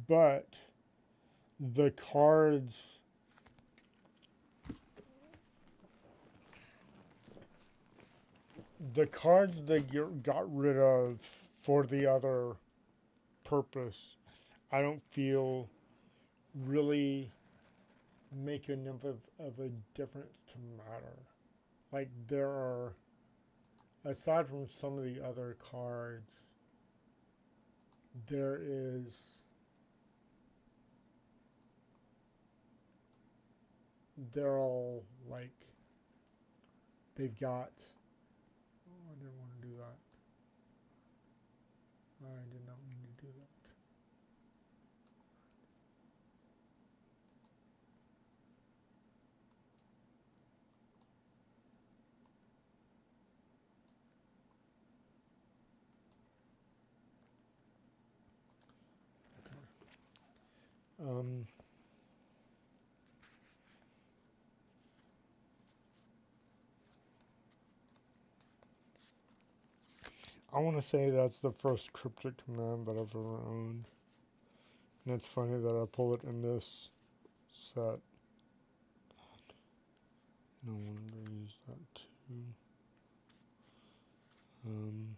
but the cards the cards they got rid of for the other purpose, I don't feel really make enough of a difference to matter. Like there are, aside from some of the other cards, there is they're all like they've got. Oh, I didn't want to do that. I did not mean to do that. Um, I want to say that's the first cryptic command that I've ever owned. And it's funny that I pull it in this set. No wonder I use that too. Um,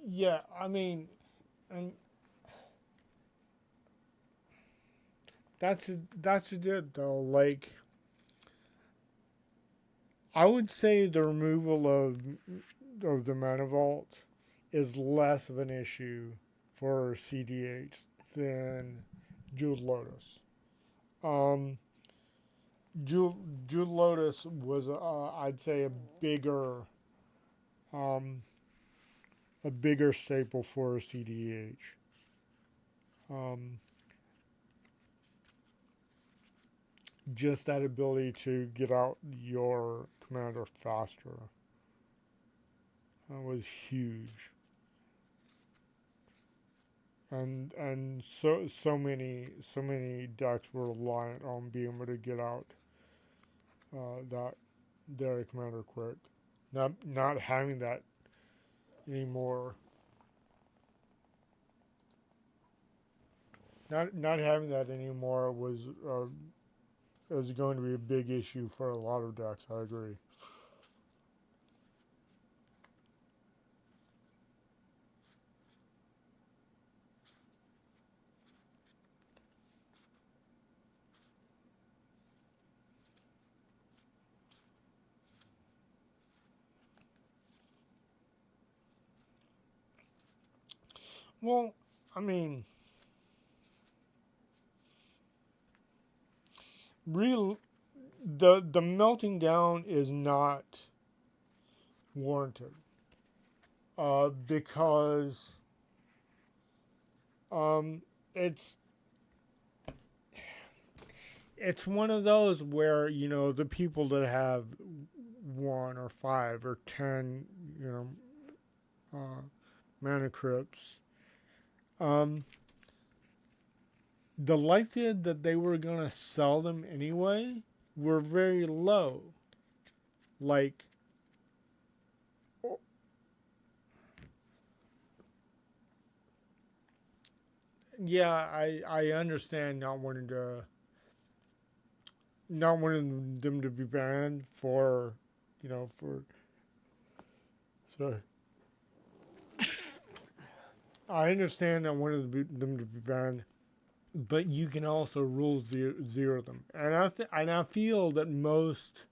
yeah, I mean, and that's it though. Like, I would say the removal of the mana vault is less of an issue for CDH than Jeweled Lotus. Um, Jeweled Lotus was, I'd say, um, a bigger staple for CDH. Um, just that ability to get out your commander faster was huge, and so many decks were reliant on being able to get out that their commander quick. Not having that anymore. Not having that anymore was going to be a big issue for a lot of decks. I agree. Well, I mean, real the melting down is not warranted because um, it's it's one of those where the people that have one or five or 10 uh, mana crypts, um, the likelihood that they were gonna sell them anyway were very low. Like, yeah, I understand not wanting them to be banned for, for sorry. I understand not wanting them to be banned, but you can also rule zero them, and I feel that most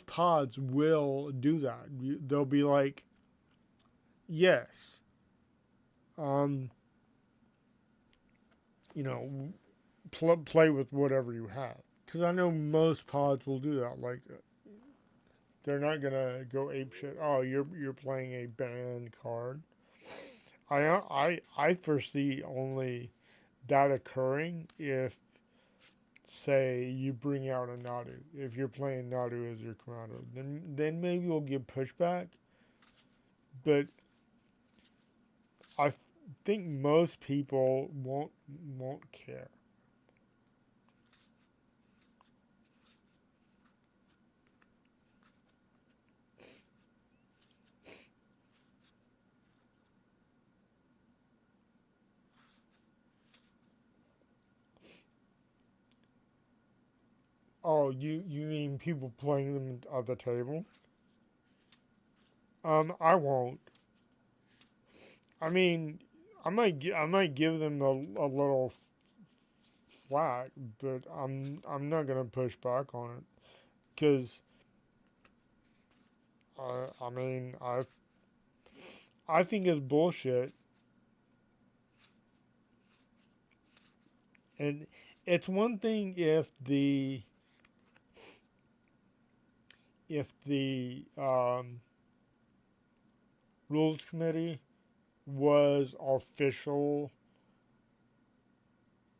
pods will do that. They'll be like, yes, um, you know, play with whatever you have, because I know most pods will do that. Like, they're not gonna go ape shit. Oh, you're playing a banned card. I foresee only that occurring if, say, you bring out a Nadu. If you're playing Nadu as your commander, then maybe we'll get pushback. But I think most people won't care. Oh, you mean people playing them at the table? I won't. I mean, I might give them a little flack, but I'm not gonna push back on it because I mean I think it's bullshit, and it's one thing if the rules committee was official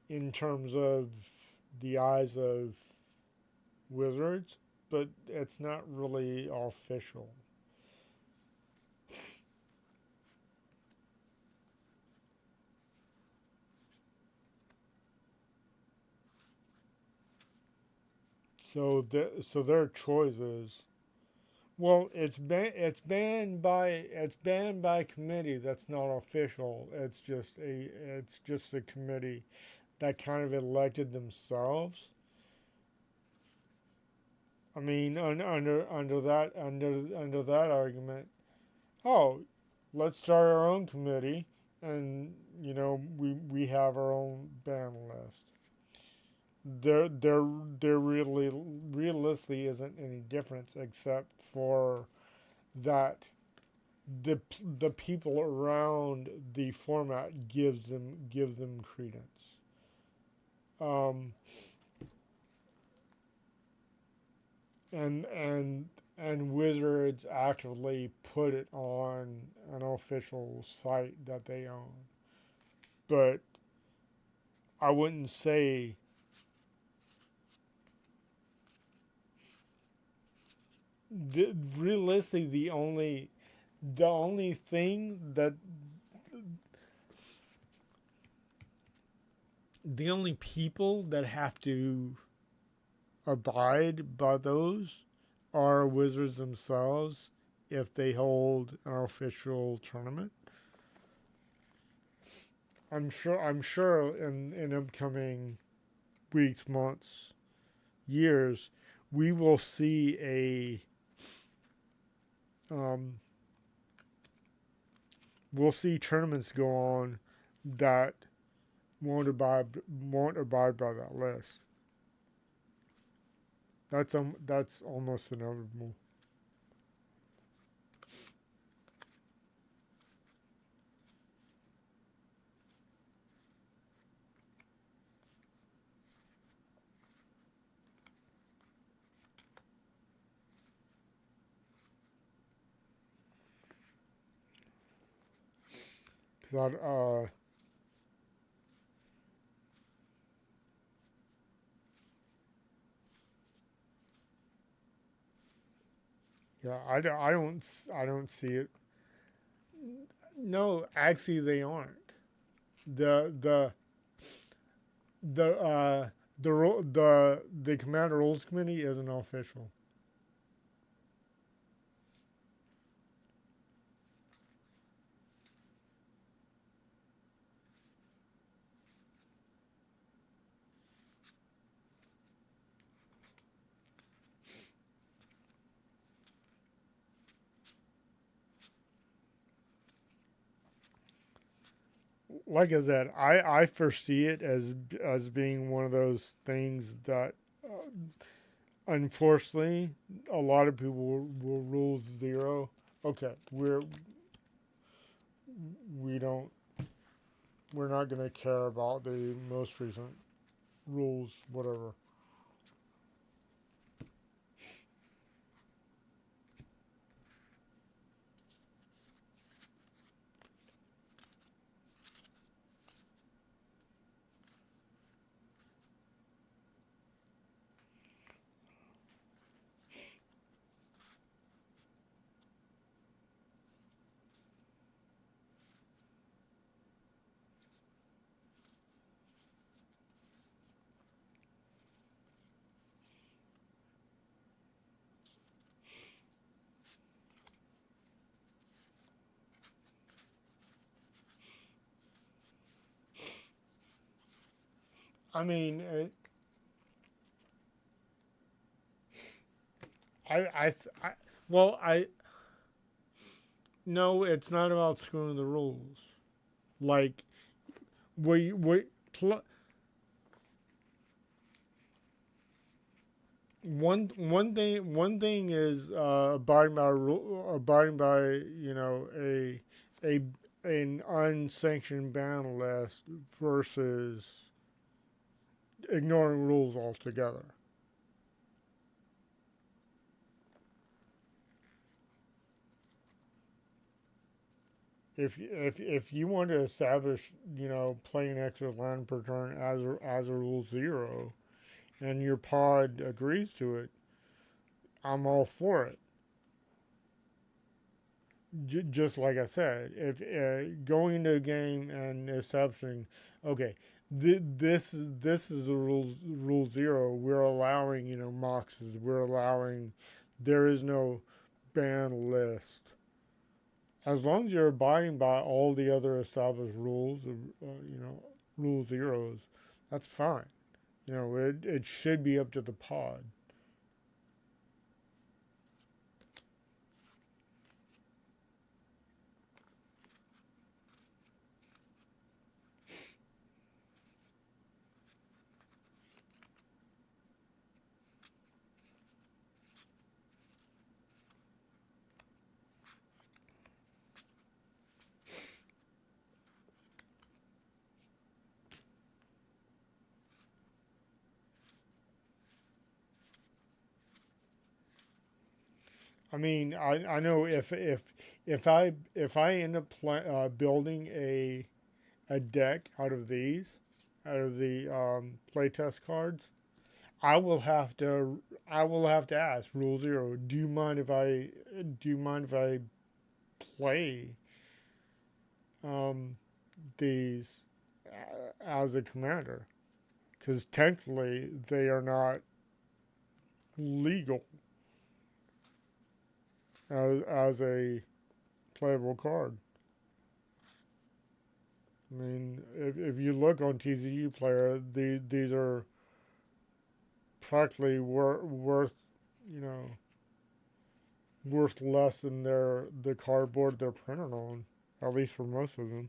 in terms of the eyes of wizards, but it's not really official. So their choices. Well, it's banned by committee. That's not official. It's just a committee that kind of elected themselves. I mean, under that argument, oh, let's start our own committee, and we have our own ban list. There really realistically isn't any difference except for that the people around the format gives them credence. Um, and Wizards actively put it on an official site that they own. But I wouldn't say realistically the only thing that the only people that have to abide by those are Wizards themselves if they hold an official tournament. I'm sure in upcoming weeks, months, years, we will see um, we'll see tournaments go on that won't abide by that list. That's almost inevitable. Cause yeah, I don't see it. No, actually, they aren't. The the the Commander Rules Committee isn't official. Like I said, I foresee it as being one of those things that, unfortunately, a lot of people will rule zero. Okay, we don't we're not gonna care about the most recent rules, whatever. I mean, I well, I no, it's not about screwing the rules. Like we pl- one thing is abiding by a an unsanctioned ban list versus ignoring rules altogether. if you want to establish, playing extra land per turn as a rule zero, and your pod agrees to it, I'm all for it. Just like I said, if going into a game and establishing, okay, this is the rule zero. We're allowing moxes. We're allowing. There is no ban list. As long as you're abiding by all the other established rules, rule zeros, that's fine. It should be up to the pod. I mean, I know if I end up building a deck out of the playtest cards, I will have to ask rule zero. Do you mind if I play um, these as a commander? Because technically they are not legal as a playable card. I mean, if you look on TCG Player, these are practically worth, you know, worth less than the cardboard they're printed on, at least for most of them.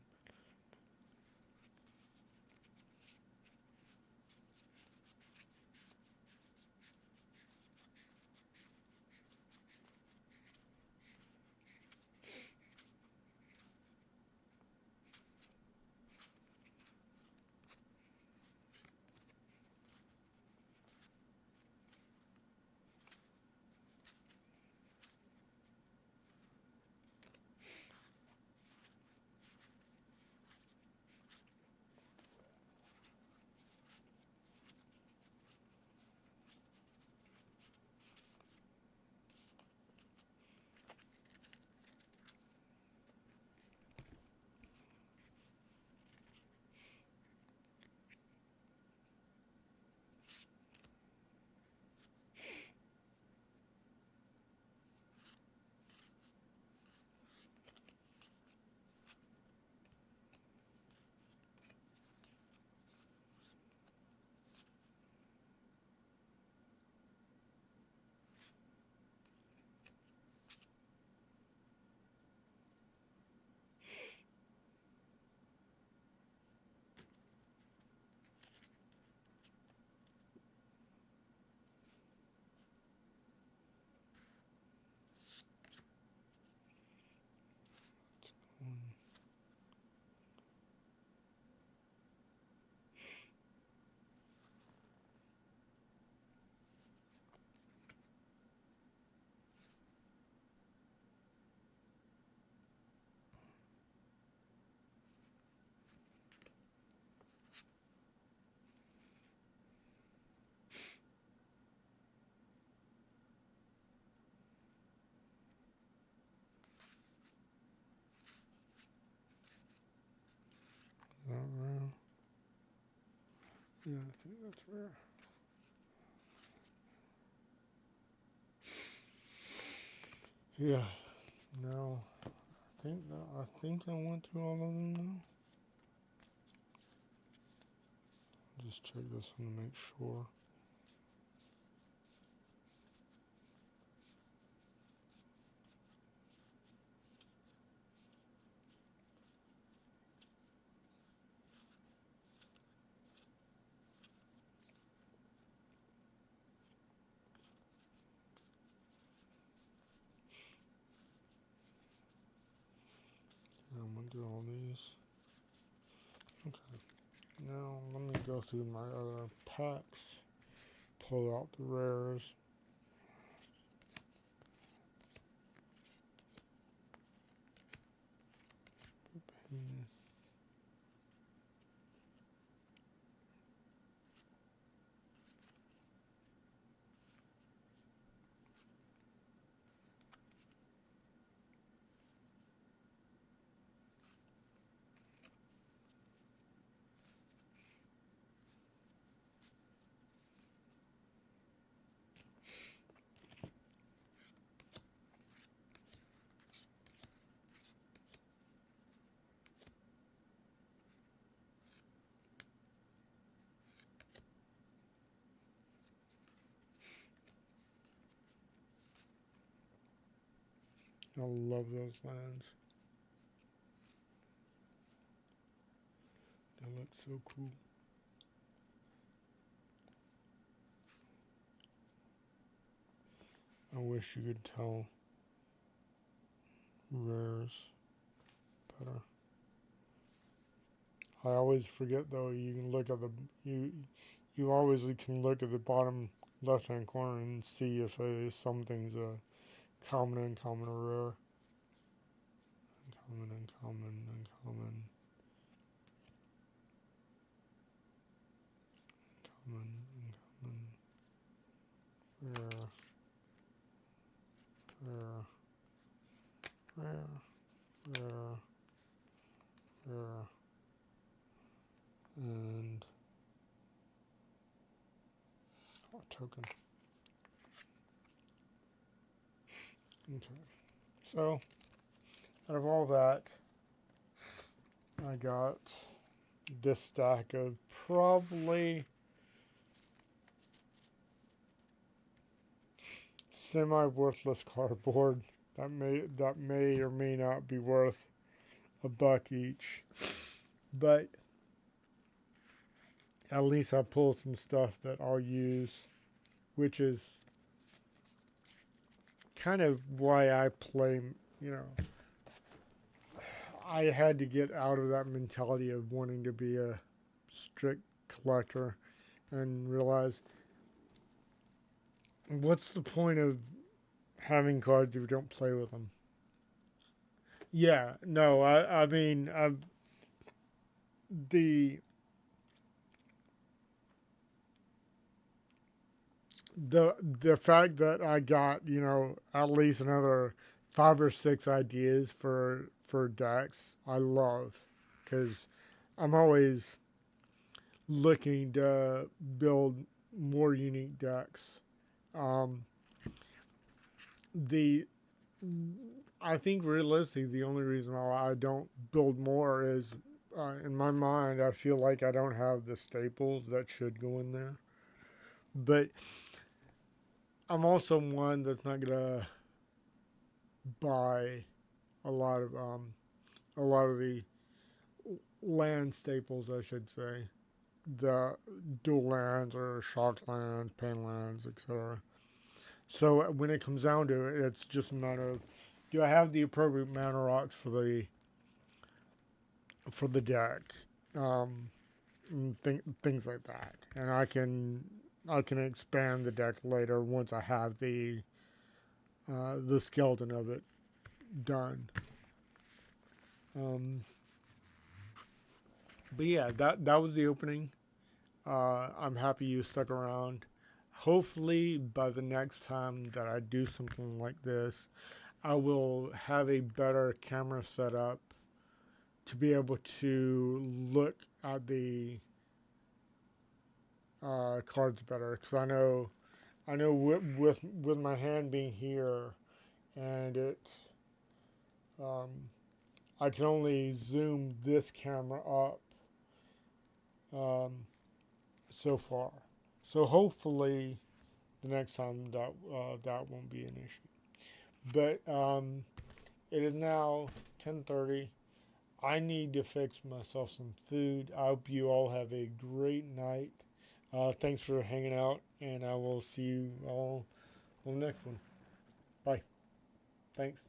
Is that rare? Yeah, I think that's rare. Yeah. No, I think I went through all of them now. Just check this one to make sure. Yeah, I'm gonna do all these. Okay. Now let me go through my other packs. Pull out the rares. I love those lands. They look so cool. I wish you could tell rares better. I always forget though. You can look at you always can look at the bottom left hand corner and see if something's a common, uncommon, or rare. Uncommon, uncommon, uncommon, uncommon, uncommon, rare, rare, rare, rare, rare, and token. Okay, so out of all that, I got this stack of probably semi-worthless cardboard that may or may not be worth $1 each, but at least I pulled some stuff that I'll use, which is kind of why I play. You know, I had to get out of that mentality of wanting to be a strict collector and realize what's the point of having cards if you don't play with them. Yeah, no, I mean, the the fact that I got, you know, at least another 5 or 6 ideas for decks, I love, because I'm always looking to build more unique decks. Um, the I think realistically the only reason why I don't build more is in my mind I feel like I don't have the staples that should go in there. But I'm also one that's not gonna buy a lot of the land staples, I should say, the dual lands or shock lands, pain lands, etc. So when it comes down to it, it's just a matter of, do I have the appropriate mana rocks for the deck, and things like that, and I can expand the deck later once I have the skeleton of it done. But yeah, that was the opening. I'm happy you stuck around. Hopefully, by the next time that I do something like this, I will have a better camera setup to be able to look at the cards better. Because I know with my hand being here, and I can only zoom this camera up so far. So hopefully the next time that won't be an issue. But it is now 10:30. I need to fix myself some food. I hope you all have a great night. Thanks for hanging out, and I will see you all on the next one. Bye. Thanks.